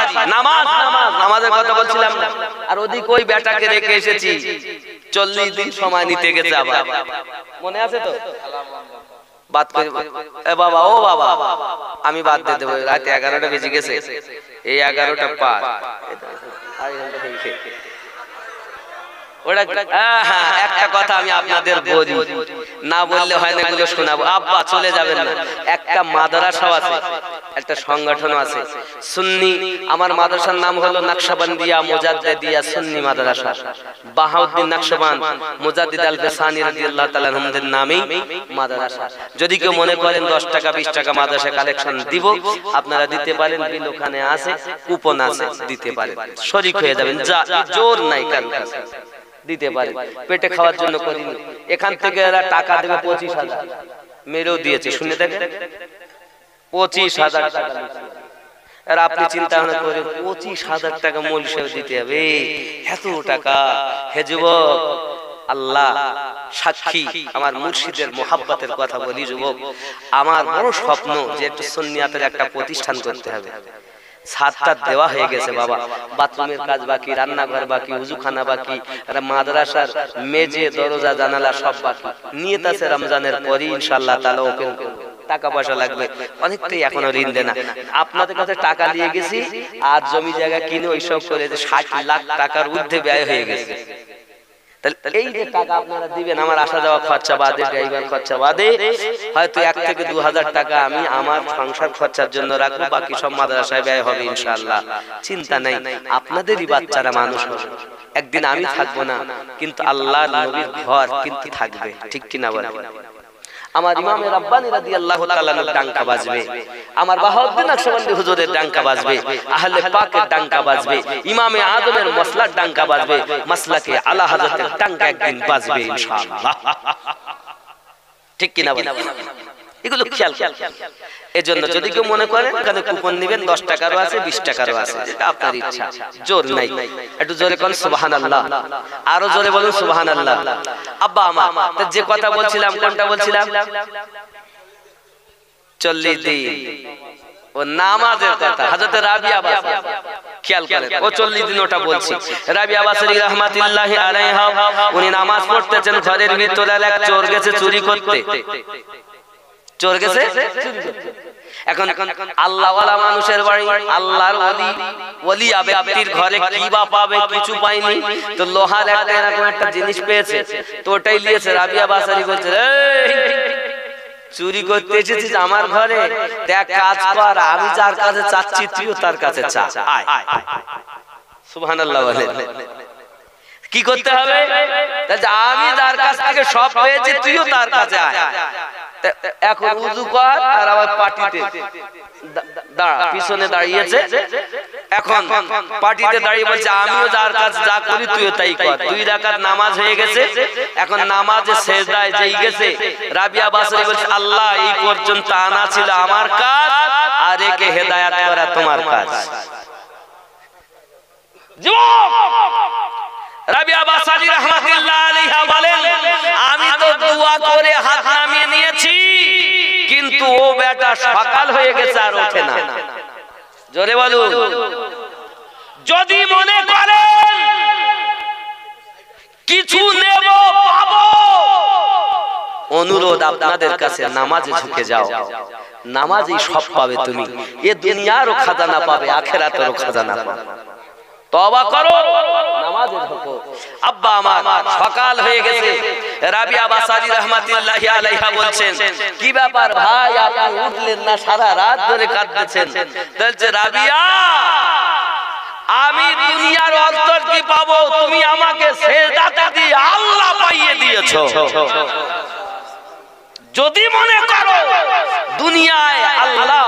নামাজের কথা বলছিলাম না, আর ওদিকে ওই বেটাকে রেখে এসেছি 40 দিন সময় নিতে গেছে। আবার মনে আছে তো? বাদ করে এ বাবা, ও বাবা আমি বাদ দিয়ে দেবো, রাত 11টা বেজে গেছে, এই 11টা পার একটা কথা আমি আপনাদের বলি, না বললে হয় না, এগুলো শোনাবো। আব্বা চলে যাবেন না। একটা মাদ্রাসা আছে, একটা সংগঠন আছে সুন্নি। আমার মাদ্রাসার নাম হলো নকশবন্দিয়া মুজাদ্দিদিয়া সুন্নি মাদ্রাসা। বাহাউদ্দিন নকশবন্দ মুজাদ্দিদ আল-ফিসানি রাদিয়াল্লাহু তাআলা আনহুর নামে মাদ্রাসা। যদি কেউ মনে করেন 10 টাকা 20 টাকা মাদ্রাসা কালেকশন দিব, আপনারা দিতে পারেন, বিল ওখানে আছে, কুপন আছে, দিতে পারেন, শরীক হয়ে যাবেন। যা জোর নাই কারো কাছে, দিতে পারে, পেটে খাওয়ার জন্য করিনি। এখান থেকে এরা টাকা দেবে 25,000, মেরেও দিয়েছে, শুনে দেখেন 25,000 টাকা। আর আপনি চিন্তা ভাবনা করেন 25,000 টাকা মূল হিসেবে দিতে হবে, এত টাকা। হে যুবক, আল্লাহ সাক্ষী, আমার মুর্শিদের মোহাব্বতের কথা বলি যুবক, আমার বড় স্বপ্ন যে একটু সুন্নিয়াতের একটা প্রতিষ্ঠান করতে হবে। ছাদটা দেওয়া হয়ে গেছে বাবা, বাথরুমের কাজ বাকি, রান্নাঘর বাকি, উজুখানা বাকি, মাদ্রাসার মেজে দরজা জানালা সব বাকি। নিয়ত আছে রমজানের পরে ইনশাআল্লাহ তাআলা ওপেন করব। টাকা পয়সা লাগবে অনেকটাই, এখনো ঋণ দেনা। আপনাদের কাছে টাকা দিয়ে গেছি, আর জমি জায়গা কিনে ওইসব করে 60 লাখ টাকার ঊর্ধ্বে ব্যয় হয়ে গেছে। এই যে টাকা আপনারা দিবেন, আমার আসা যাওয়া খরচা বাদে, ড্রাইভার খরচা বাদে, হয়তো 1 থেকে 2,000 টাকা আমি আমার সংসার খরচার জন্য রাখবো, বাকি সব মাদ্রাসায় ব্যয় হবে ইনশাআল্লাহ। চিন্তা নাই, আপনাদেরই বাচ্চারা মানুষ হবে। একদিন আমি থাকবো না, কিন্তু আল্লাহর নবীর ঘর কিন্তু থাকবে, ঠিক কিনা বলেন? আমার ইমামে রাব্বানি রাদিয়াল্লাহু তাআলা ডাঙ্কা বাজবে, আমার বাহাউদ্দিন নকশবন্দি হুজুরের ডাঙ্কা বাজবে, আহলে পাকের ডাঙ্কা বাজবে, ইমামে আজমের মাসলার ডাঙ্কা বাজবে, মাসলাকে আলা হযরতের ডাঙ্কা একদিন বাজবে ইনশাআল্লাহ, ঠিক কি না বলেন? এগুলো খেয়াল। এজন্য যদি কেউ মনে করেন এখানে কুপন নেবেন, 10 টাকারও আছে, 20 টাকারও আছে, এটা আপনার ইচ্ছা, জোর নাই। একটু জোরে কোন সুবহানাল্লাহ, আরো জোরে বলুন সুবহানাল্লাহ। আব্বা আমার যে কথা বলছিলাম, কোনটা বলছিলাম? 40 দিন ও নামাজের কথা। হযরত রাবিয়া বাসারি, খেয়াল করেন, ও 40 দিন ওটা বলছি। রাবিয়া বাসারি রাহমাতুল্লাহি আলাইহা, উনি নামাজ পড়তেছেন, ঘরের ভিতরে এক চোর গেছে চুরি করতে। চোর গেছে চুরি করতে। এখন আল্লাহওয়ালা মানুষের বাড়ি, আল্লাহর ওলি ব্যক্তির ঘরে কি বা পাবে? কিছু পায়নি, তো লোহার একটা এরকম একটা জিনিস পেয়েছে, তো ওটাই নিয়েছে। রাবিয়া বাসারি বলছে, চুরি করতে এসেছিস আমার ঘরে, দেখ কাজ কর, আমি যার কাছে চাচ্ছি তুইও তার কাছে চা, আয়। সুবহানাল্লাহ বলে কি করতে হবে? আমি যার কাছ থেকে সব পেয়েছি তুইও তার কাছে আয়। এখন উযু কর, আর আবার পাটিতে দাঁড়া, পিছনে দাঁড়িয়েছে। এখন পাটিতে দাঁড়িয়ে বলছে, আমিও যার কাছে যা করি তুইও তাই কর। 2 রাকাত নামাজ হয়ে গেছে। এখন নামাজে সেজদায় যেই গেছে, রাবিয়া বাসারি বলছে, আল্লাহ এই পর্যন্ত আনা ছিল আমার কাজ, আর একে হেদায়েত করা তোমার কাজ। রাবিয়া বাসারি রাহমাতুল্লাহ আলাইহা বলেন, আমি তো দোয়া করে হাত নামিয়ে নিয়েছি, কিন্তু ও বেটা সকাল হয়ে গেছে আর ওঠে না। জোরে বলুন। যদি মনে করেন কিছু নেব পাবো, অনুরোধ আপনাদের কাছে, নামাজে ঝুঁকে যাও, নামাজই সব পাবে তুমি। এ দুনিয়ারও খাজানা পাবে, আখিরাতেরও খাজানা পাবে। তওবা করো, নামাজে ঢোকো। আব্বা আমার সকাল হয়ে গেছে, রাবিয়া বাসারি রাহমাতুল্লাহি আলাইহা বলছেন, কি ব্যাপার ভাই, আপনি উঠলেন না, সারা রাত ধরে কাঁদতেছেন? বলছে, রাবিয়া, আমি দুনিয়ার অন্তর কি পাবো, তুমি আমাকে সেজদাতে দিয়ে আল্লাহ পাইয়ে দিয়েছো। যদি মনে করো দুনিয়ায় আল্লাহ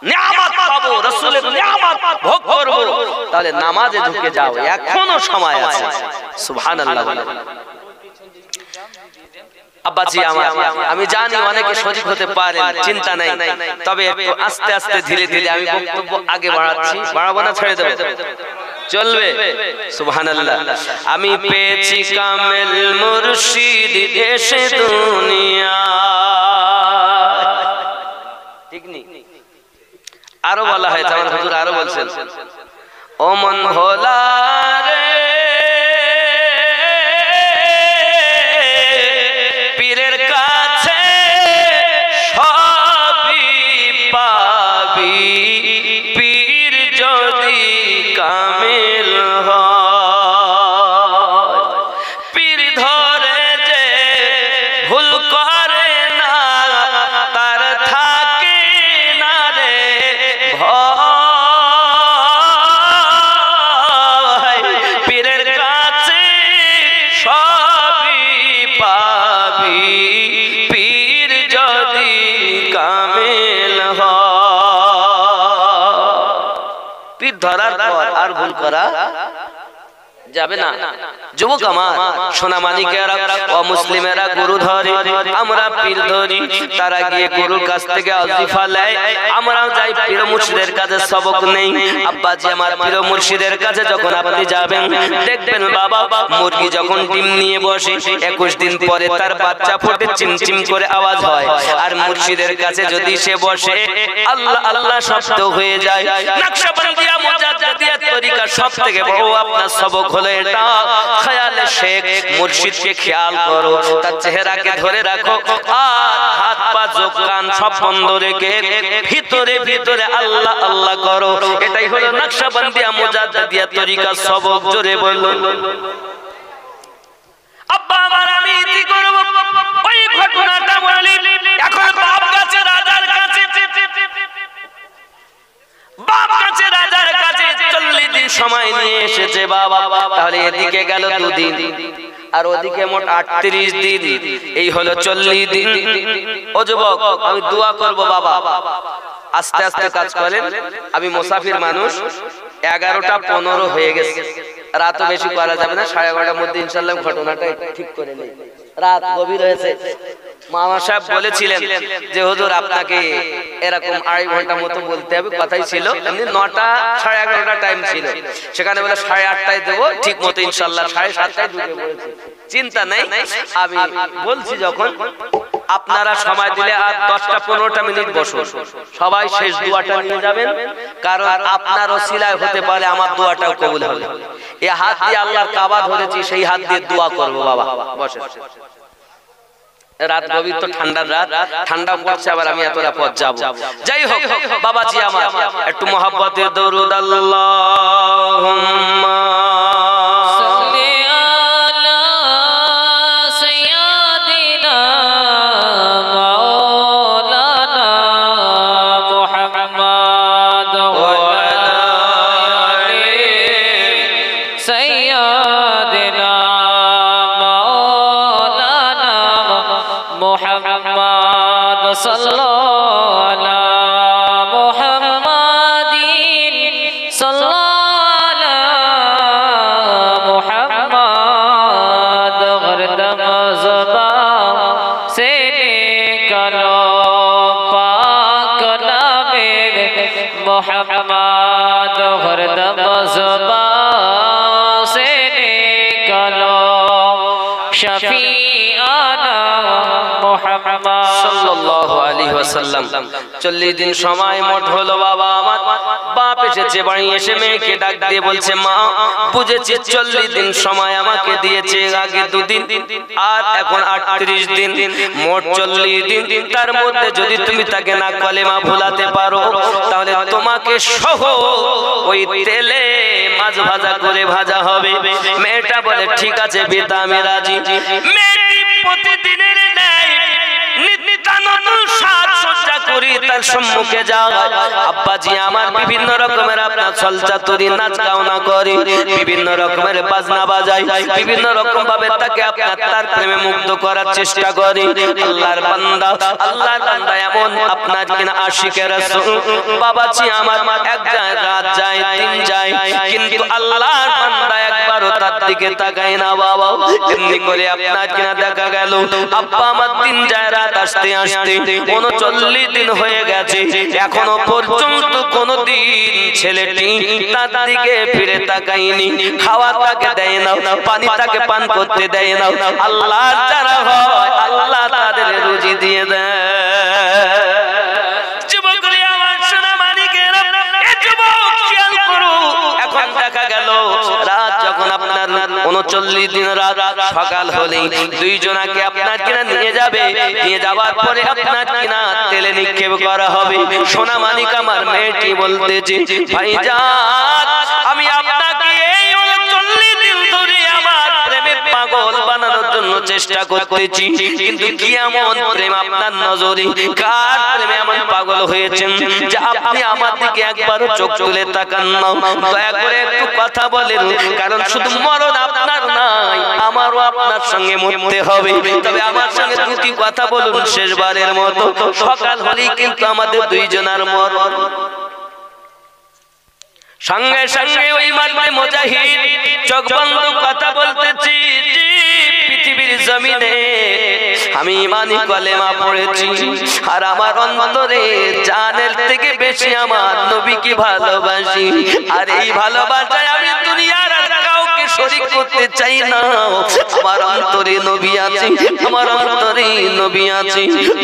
নিয়ামত পাবো, রাসূলের নিয়ামত ভোগ করব, তাহলে নামাজে ঢুকে যাও, এখনো সময় আছে। সুবহানাল্লাহ। আব্বাজি আমার, আমি জানি অনেকে শরীক হতে পারেন, চিন্তা নাই, তবে একটু আস্তে আস্তে ধীরে ধীরে আমি বক্তব্য আগে বাড়াচ্ছি। বাড়াবো না, ছেড়ে দেব? চলবে? সুবহানাল্লাহ। আমি পেয়েছি কামেল মুর্শিদ এসে দুনিয়া, ঠিক নি? আরো বলা হয়েছে, আমার হুজুর আরো বলছেন, ও মন হোলা রে পীরের কাছে সবই পাবি, পীর যদি কামিল হয়, পীর ধরে যে ভুল করে না, তার থাকে না রে ভয়, পীরের কাছে সবই পাবি, পীর যদি কামিল হয়। পীর ধরার পর আর ভুল করা যাবে না। যুবক আমার, সোনা মানিকেরা, অমুসলিমেরা গুরু ধরে, আমরা পীর ধরি, তারা গিয়ে গুরুর কাছ থেকে ওয়াজিফা নেয়, আমরাও যাই পীর মুর্শিদের কাছে সবক নেই। আব্বাজি আমার, পীর মুর্শিদের কাছে যখন আপনি যাবেন, দেখবেন বাবা, মুরগি যখন ডিম নিয়ে বসে 21 দিন পরে তার বাচ্চা ফোটে, চিমচিম করে আওয়াজ হয়, আর মুর্শিদের কাছে যদি সে বসে আল্লাহ আল্লাহ শব্দ হয়ে যায়। নকশবন্দিয়া মুজাদ্দিদিয়া তরিকা সবথেকে বড় আপনার সবক হলো এটা। খেয়ালে শেখ মুর্শিদকে খেয়াল করো, তার চেহারাকে ধরে রাখো, আর হাত পা চোখ কান সব বন্ধ রেখে ভিতরে ভিতরে আল্লাহ আল্লাহ করো। এটাই হলো নকশবন্দিয়া মুজাদ্দিদিয়া তরিকা সবক। জোরে বলুন। আব্বা আমার, আমি কি করব, ওই ঘটনাটা বলি। এখন বাপ কাছে রাজার কাছে, বাপ কাছে রাজার কাছে 40 দিন সময় নিয়ে এসেছে বাবা। তাহলে এদিকে গেল 2 দিন, আর ওদিকে মোট 38 দিন, এই হলো 40 দিন। ও যুবক, আমি দোয়া করব বাবা, আস্তে আস্তে কাজ করেন, আমি মুসাফির মানুষ। 11টা 15 হয়ে গেছে, রাতও বেশি করা যাবে না, 11:30টার মধ্যে ইনশাআল্লাহ ঘটনাটা ঠিক করে নেই। রাত গভীর হয়েছে। মামা সাহেব বলেছিলেন যে হুজুর আপনাকে এরকম 2.5 ঘন্টা মতো বলতে হবে, কথাই ছিল এমনি 9টা 11:30টা টাইম ছিল, সেখানে বলে 8:30টায় দেবো, ঠিক মতো ইনশাআল্লাহ 7:30টায় ঢুকে পড়েছি। চিন্তা নাই, আমি বলছি যখন আপনারা সময় দিলে আর 10টা-15টা মিনিট বসুন, সবাই শেষ দোয়াটা নিয়ে যাবেন, কারণ আপনার ওসিলায় হতে পারে আমার দোয়াটাও কবুল হবে। এই হাত দিয়ে আল্লাহর কাবা ধরেছি, সেই হাত দিয়ে দোয়া করব বাবা। বসে, রাত গভীর তো, ঠান্ডার রাত, ঠান্ডা পড়ছে, আবার আমি এতটা পথ যাব। যাই হোক বাবাজি আমার, একটু মহব্বতে দরুদ আল্লাহুম্মা সাল্লি আলা সাইয়্যিদিনা মাওলানা মুহাম্মদ ওয়া আলা আলি সাইয়্যিদিনা মুহাম্মদ সাল্লাল্লাহু আলা মুহাম্মাদিন সাল্লাল্লাহু আলা মুহাম্মদ গরদম জবা সে নিকলো পাক নামে মুহাম্মদ গরদম জবা সে নিকলো শফিআনা মুহাম্মদ সাল্লাল্লাহু আলাইহি ওয়াসাল্লাম 40 দিন সময় মোট হলো বাবা আমার বাপ এসেছে বাড়ি এসে মেয়েকে ডাক দিয়ে বলছে মা বুঝেছি 40 দিন সময় আমাকে দিয়েছে আগে 2 দিন আর এখন 38 দিন মোট 40 দিন তার মধ্যে যদি তুমি তাকে না কলেমা ভুলাতে পারো তাহলে তোমাকে সহ ওই তেলে মাছ ভাজা করে ভাজা হবে মেয়েটা বলে ঠিক আছে পিতা আমি রাজি মেয়েটি প্রতিদিনের ন্যায় নিত্যানন্দ সাজসজ্জা করি তার সম্মুখে যায় আব্বাজি আমার বিভিন্ন রকমের আপনার চলচাতুরি নাচ গাওনা করে বিভিন্ন রকমের বাজনা বাজায় বিভিন্ন রকম ভাবে তাকে আপনার তার প্রেমে মুগ্ধ করার চেষ্টা করে আল্লাহর বান্দা এমন আপনার কিনা আশিকে রাসূল বাবাজি আমার এক যায় রাত যায় দিন যায় কিন্তু আল্লাহর বান্দা একবারও তার দিকে তাকায় না বাবা এমনি করে আপনার কিনা দেখা গেল আব্বা আমার দিন যায় রাত আসতে আসতে 39 দিন হয়ে গেছে এখনো পর্যন্ত কোনদিন ছেলেটি তার দিকে ফিরে তাকায়নি খাওয়া তাকে দেয় না পানি তাকে পান করতে দেয় না আল্লাহ যারা হয় আল্লাহ তাদের রুজি দিয়ে দেয় যুবকরা আমার সোনা মানিকেরা এ যুবক খেয়াল করো এখন দেখা গেল রাত যখন আপনার 39 দিন রাত সকাল হলেই দুইজনাকে আপনার কিনা নিয়ে যাবে নিয়ে যাওয়ার পরে আপনার কিনা তেলে নিক্ষেপ করা হবে সোনা মানিক আমার মেয়েটি বলতেছে ভাইজান আমি আপনাকে এই 39 দিন ধরে আমার প্রেমে পাগল বানানোর জন্য চেষ্টা করতেছি কিন্তু কি এমন প্রেম আপনার নজরে কার প্রেমে এমন পাগল হয়েছেন যে আপনি আমার দিকে একবারও চোখ তুলে তাকান না দয়া করে একটু কথা বলেন কারণ শুধু মরণ আপনার নাই আমারও আপনার সঙ্গে মরতে হবে তবে আমার সঙ্গে দুটি কথা বলুন শেষবারের মতো সকাল হলেই কিন্তু আমাদের দুইজনের মরণ সঙ্গে সঙ্গে ওই মারতে মুজাহিদ চোখ বন্ধ কথা বলতেছি পৃথিবীর জমিনে আমি ঈমানি কালেমা পড়েছি আর আমার অন্তরে জানের থেকে বেশি আমার নবীকে ভালোবাসি আর এই ভালোবাসায় আমি দুনিয়ার আর কাউকে শরীক করতে চাই না আমার অন্তরে নবী আছে আমার অন্তরে নবী আছে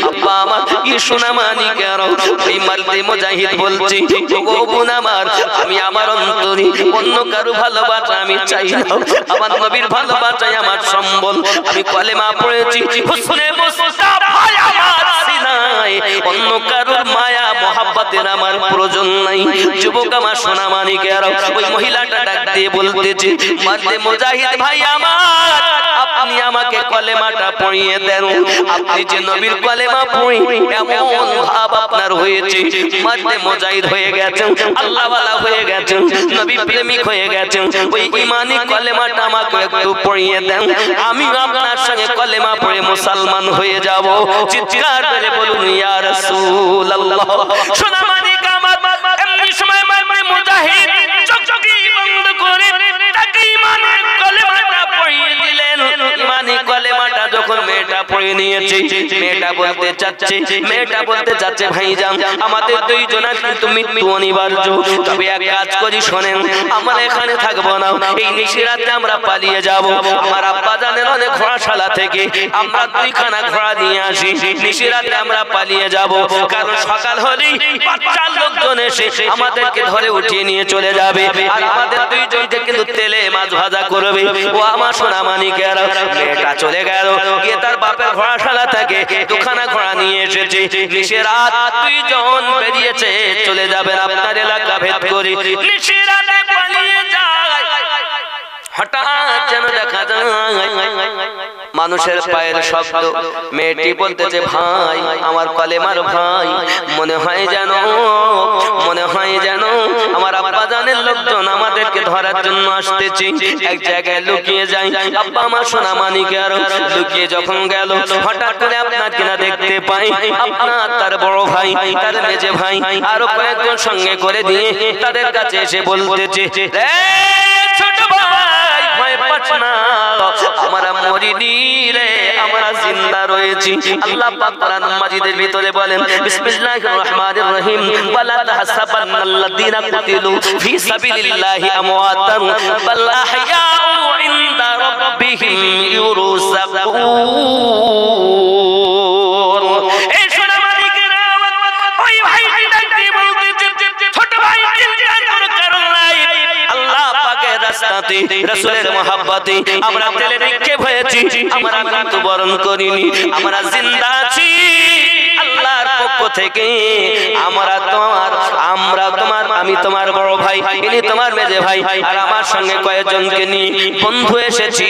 আব্বা আমার কি সোনা মানিকের ওই মারতে মুজাহিদ বলছি ওগো বোন আমার আমি আমার অন্তরে অন্য কারো ভালোবাসা আমি চাই না আমার নবীর ভালোবাসায় আমার সম্বল আমি কলেমা পড়েছি হুসনে মুস্তাফা আমার সিনায় অন্য কারো মায়া মোহাব্বতের আমার প্রয়োজন নাই যুবক আমার সোনা মানিকেরা ওই মহিলাটা ডাক দিয়ে বলতেছে মারতে মুজাহিদ ভাই আমার আপনি আমাকে কলেমাটা পড়িয়ে দেন আপনি যে নবীর কলেমা পড়ি এমন ভাব আপনার হয়েছে মারতে মুজাহিদ হয়ে গেছেন আল্লাহ ওয়ালা হয়ে গেছেন নবী প্রেমিক হয়ে গেছেন ওই ঈমানি কলেমাটা আমাকে একটু পড়িয়ে দেন আমি আপনার সঙ্গে কলেমা পড়ে মুসলমান হয়ে যাব চিৎকার করে বলুন ইয়া রাসূলুল্লাহ সোনা মানিক আমার এমনি সময় মারতে মুজাহিদ চকচকি বন্ধ করে তাকে ঈমানের কলেমাটা পড়িয়ে দিলেন ঈমানি কলেমাটা যখন মেয়েটা পড়ে নিয়েছে মেয়েটা বলতে চাচ্ছে ভাইজান আমাদের দুইজনের কিন্তু মৃত্যু অনিবার্য তবে এক কাজ করি শোনেন আমরা এখানে থাকবো না এই নিশিরাতে আমরা পালিয়ে যাব আমার আব্বা জানেন অনেক ঘোড়াশালা থেকে আমরা দুইখানা ঘোড়া নিয়ে আসি নিশিরাতে আমরা পালিয়ে যাব কারণ সকাল হলেই বাচ্চার লোকজন এসে আমাদেরকে ধরে উঠিয়ে নিয়ে চলে যাবে আর আমাদের দুইজনকে কিন্তু তেলে মাছ ভাজা করবে ও আমার সোনা মানিকেরা মেয়েটা চলে গেল গিয়ে তার বাপের ঘোড়াশালা থেকে দুখানা ঘোড়া নিয়ে এসেছে নিশিরাত দুইজন বেরিয়েছে চলে যাবেন আপনার এলাকা ভেদ করে নিশিরাতে পালিয়ে যায় হঠাৎ যেন দেখা যায় মানুষের পায়ের শব্দ মেয়েটি বলতেছে ভাই আমার কলেমার ভাই মনে হয় যেন আমার আব্বা জানের লোকজন আমাদেরকে ধরার জন্য আসতেছে এক জায়গায় লুকিয়ে যায় আব্বা আমার সোনা মানিকের লুকিয়ে যখন গেল হঠাৎ করে আপনার কিনা দেখতে পাই আপনার তার বড় ভাই তার মেজে ভাই আরো কয়েকজন সঙ্গে করে দিয়ে তাদের কাছে এসে বলতেছে ছোট ভাই ভয় পাচ্ছ না আমরা মরিনি রে আমরা জিন্দা রয়েছি আল্লাহ পাক কোরআন মাজিদের ভিতরে বলেন বিসমিল্লাহির রহমানির রহিম ওয়ালা তাহসাবান্নাল্লাযীনা কুতিলু ফি সাবিলিল্লাহি আমওয়াতান বাল আহইয়াউ ইনদা রাব্বিহিম ইউরযাকুন রাস্তাতে রাসূলের মহব্বতে আমরা তেলে নিক্ষেপ হয়েছি, আমরা মৃত্যুবরণ করিনি, আমরা জিন্দা আছি আল্লাহর পক্ষ থেকে। আমি তোমার বড় ভাই, ইনি তোমার মেজে ভাই, আর আমার সঙ্গে কয়েকজনকে নিয়ে বন্ধু এসেছি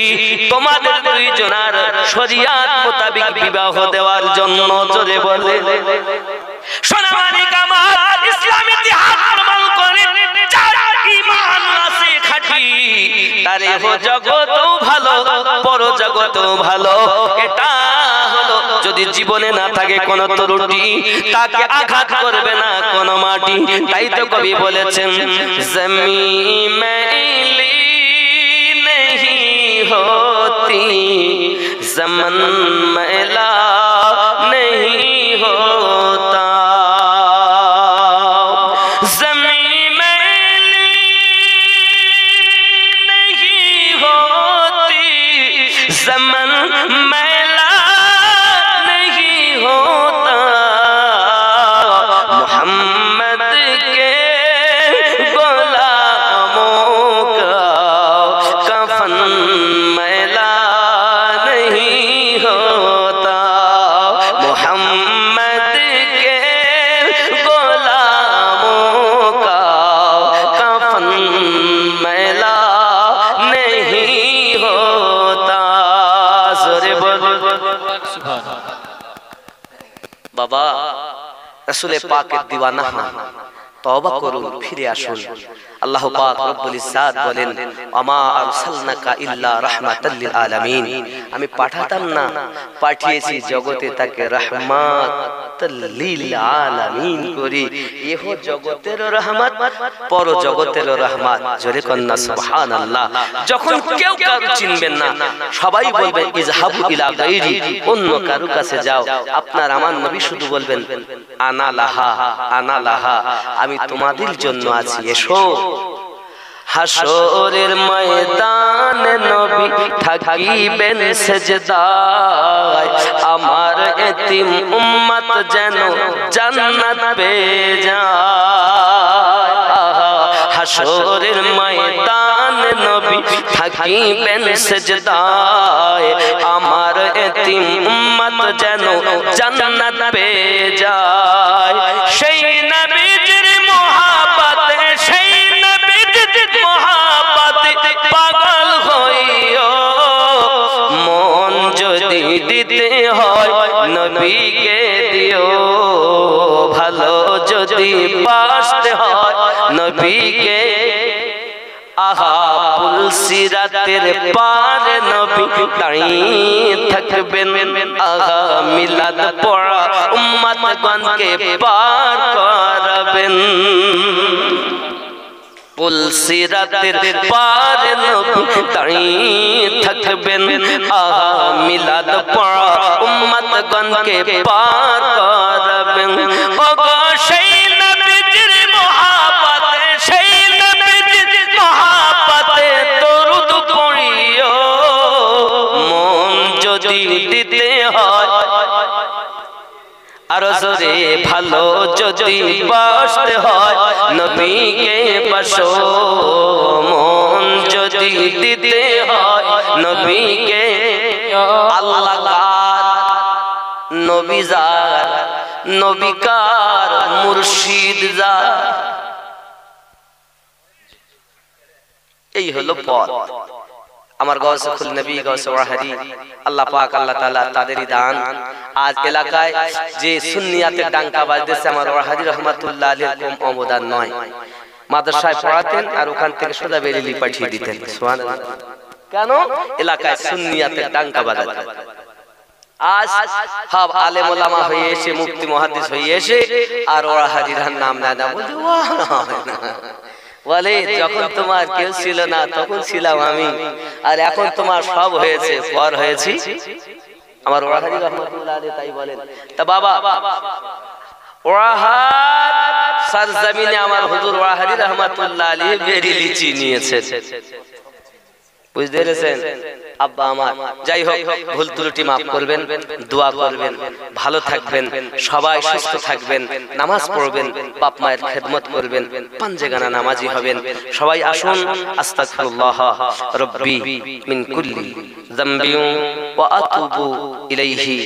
তোমাদের দুইজনের শরীয়ত মোতাবেক বিবাহ দেওয়ার জন্য। জোরে বলে সোনামানিক আমার ইসলাম ইতিহাস প্রমাণ করে যার ঈমান আছে খাঁটি তার ইহ জগতও ভালো পর জগতও ভালো। এটা হলো যদি জীবনে না থাকে কোন ত্রুটি তাকে আঘাত করবে না কোন মাটি। তাই তো কবি বলেছেন জমিন মেলি नहीं होती ज़मन मैला नहीं होता, ज़मीन मैली नहीं होती ज़मन मैला नहीं होता, मोहम्मद के गुलामों का कफन मैला नहीं होता, मोहम्मद के गुलामों का कफन मैला नहीं होता। जोरे बोल बाबा रसूल पाकेर दीवाना हन, तौबा করুন, ফিরে আসুন। আল্লাহ পাক রব্বুল ইজ্জাত বলেন আমা আরসালনাকা ইল্লা রাহমাতাল লিল আলামিন, আমি পাঠাতাম না, পাঠিয়েছি জগতে তাকে রাহমাতাল লিল আলামিন করে। ইহ জগতের রহমত পর জগতের রহমত। জোরে কন্না সুবহানাল্লাহ। যখন কেউ কারো চিনবেন না সবাই বলবেন ইজহাবু ইলা গায়রি, অন্য কারো কাছে যাও। আপনার আমার নবী শুধু বলবেন আনা লাহা আনা লাহা, আমি তোমাদের জন্য আছি, এসো। হাসরের ময়দানে নবী থাকিবেন সেজদায়, আমার এতিম উম্মত যেন জান্নাত পেয়ে যায়। হাসরের ময়দানে নবী থাকিবেন সেজদায়, আমার এতিম উম্মত যেন জান্নাত পেয়ে যায়। সেই নবীর মহব্বতে সেই পাগল হইও, মন যদি দিতে হয় নবীকে দিও, ভালো যদি বাসতে হয় নবীকে। আহা পুলসিরাতের পার নবী দাঁড়িয়ে থাকবেন, আহা মিলাদ পড়া উম্মতগণকে পার করাবেন। পুলসিরাতের পার নবী দাঁড়িয়ে থাকবেন, আহা মিলাদ পড়া উম্মতগণকে পার করাবেন। ওগো সেই নবীর মহব্বতে সেই নবীর মহব্বতে দরুদ পড়িও, মন যদি দিতে হয় আর জোরে ভালো যদি বাসতে হয় নবীকে বাসো, মন যদি দিতে হয় নবীকে। আল্লাহ কার নবী যার, নবী কার মুর্শিদ যার, এই হলো পথ। আমার গাউসুল নবী গাউসে ওয়াহাদি আল্লাহ পাক আল্লাহ তাআলা তাদেরই দান। আজ এলাকায় যে সুন্নিয়াতের ডাঙ্কা বাজতেছে আমার ওয়াহাদি রহমাতুল্লাহ আলাইহি কম অবদান নয়। মাদ্রাসায় পড়াতেন আর ওখান থেকে সোজা বেরিলি পাঠিয়ে দিতেন। সুবহানাল্লাহ। কেন? এলাকায় সুন্নিয়াতের ডাঙ্কা বাজাতেন। আজ সব আলেম ওলামা হয়ে এসে মুফতি মুহাদ্দিস হয়ে এসে আর ওয়াহাদির নাম না দাও বলতে বলে যখন তোমার কেউ ছিল না তখন ছিলাম আমি, আর এখন তোমার সব হয়েছে, পর হয়েছি। আমার ওয়াহাদি রহমাতুল্লাহ আলাইহি তাই বলেন। তা বাবা ওয়াহাদ সরজমিনে আমার হুজুর ওয়াহাদি রহমাতুল্লাহ আলাইহি বেরি লিচি নিয়েছে। বুঝতে পেরেছেন? আব্বা আমার, যাই হোক ভুল ত্রুটি মাফ করবেন, দোয়া করবেন, ভালো থাকবেন, সবাই সুস্থ থাকবেন, নামাজ পড়বেন, বাপ মায়ের খেদমত করবেন, পাঞ্জেগানা নামাজি হবেন। সবাই আসুন আস্তাগফিরুল্লাহ রাব্বি মিন কুল্লি যামবি ওয়া আতুবু ইলাইহি।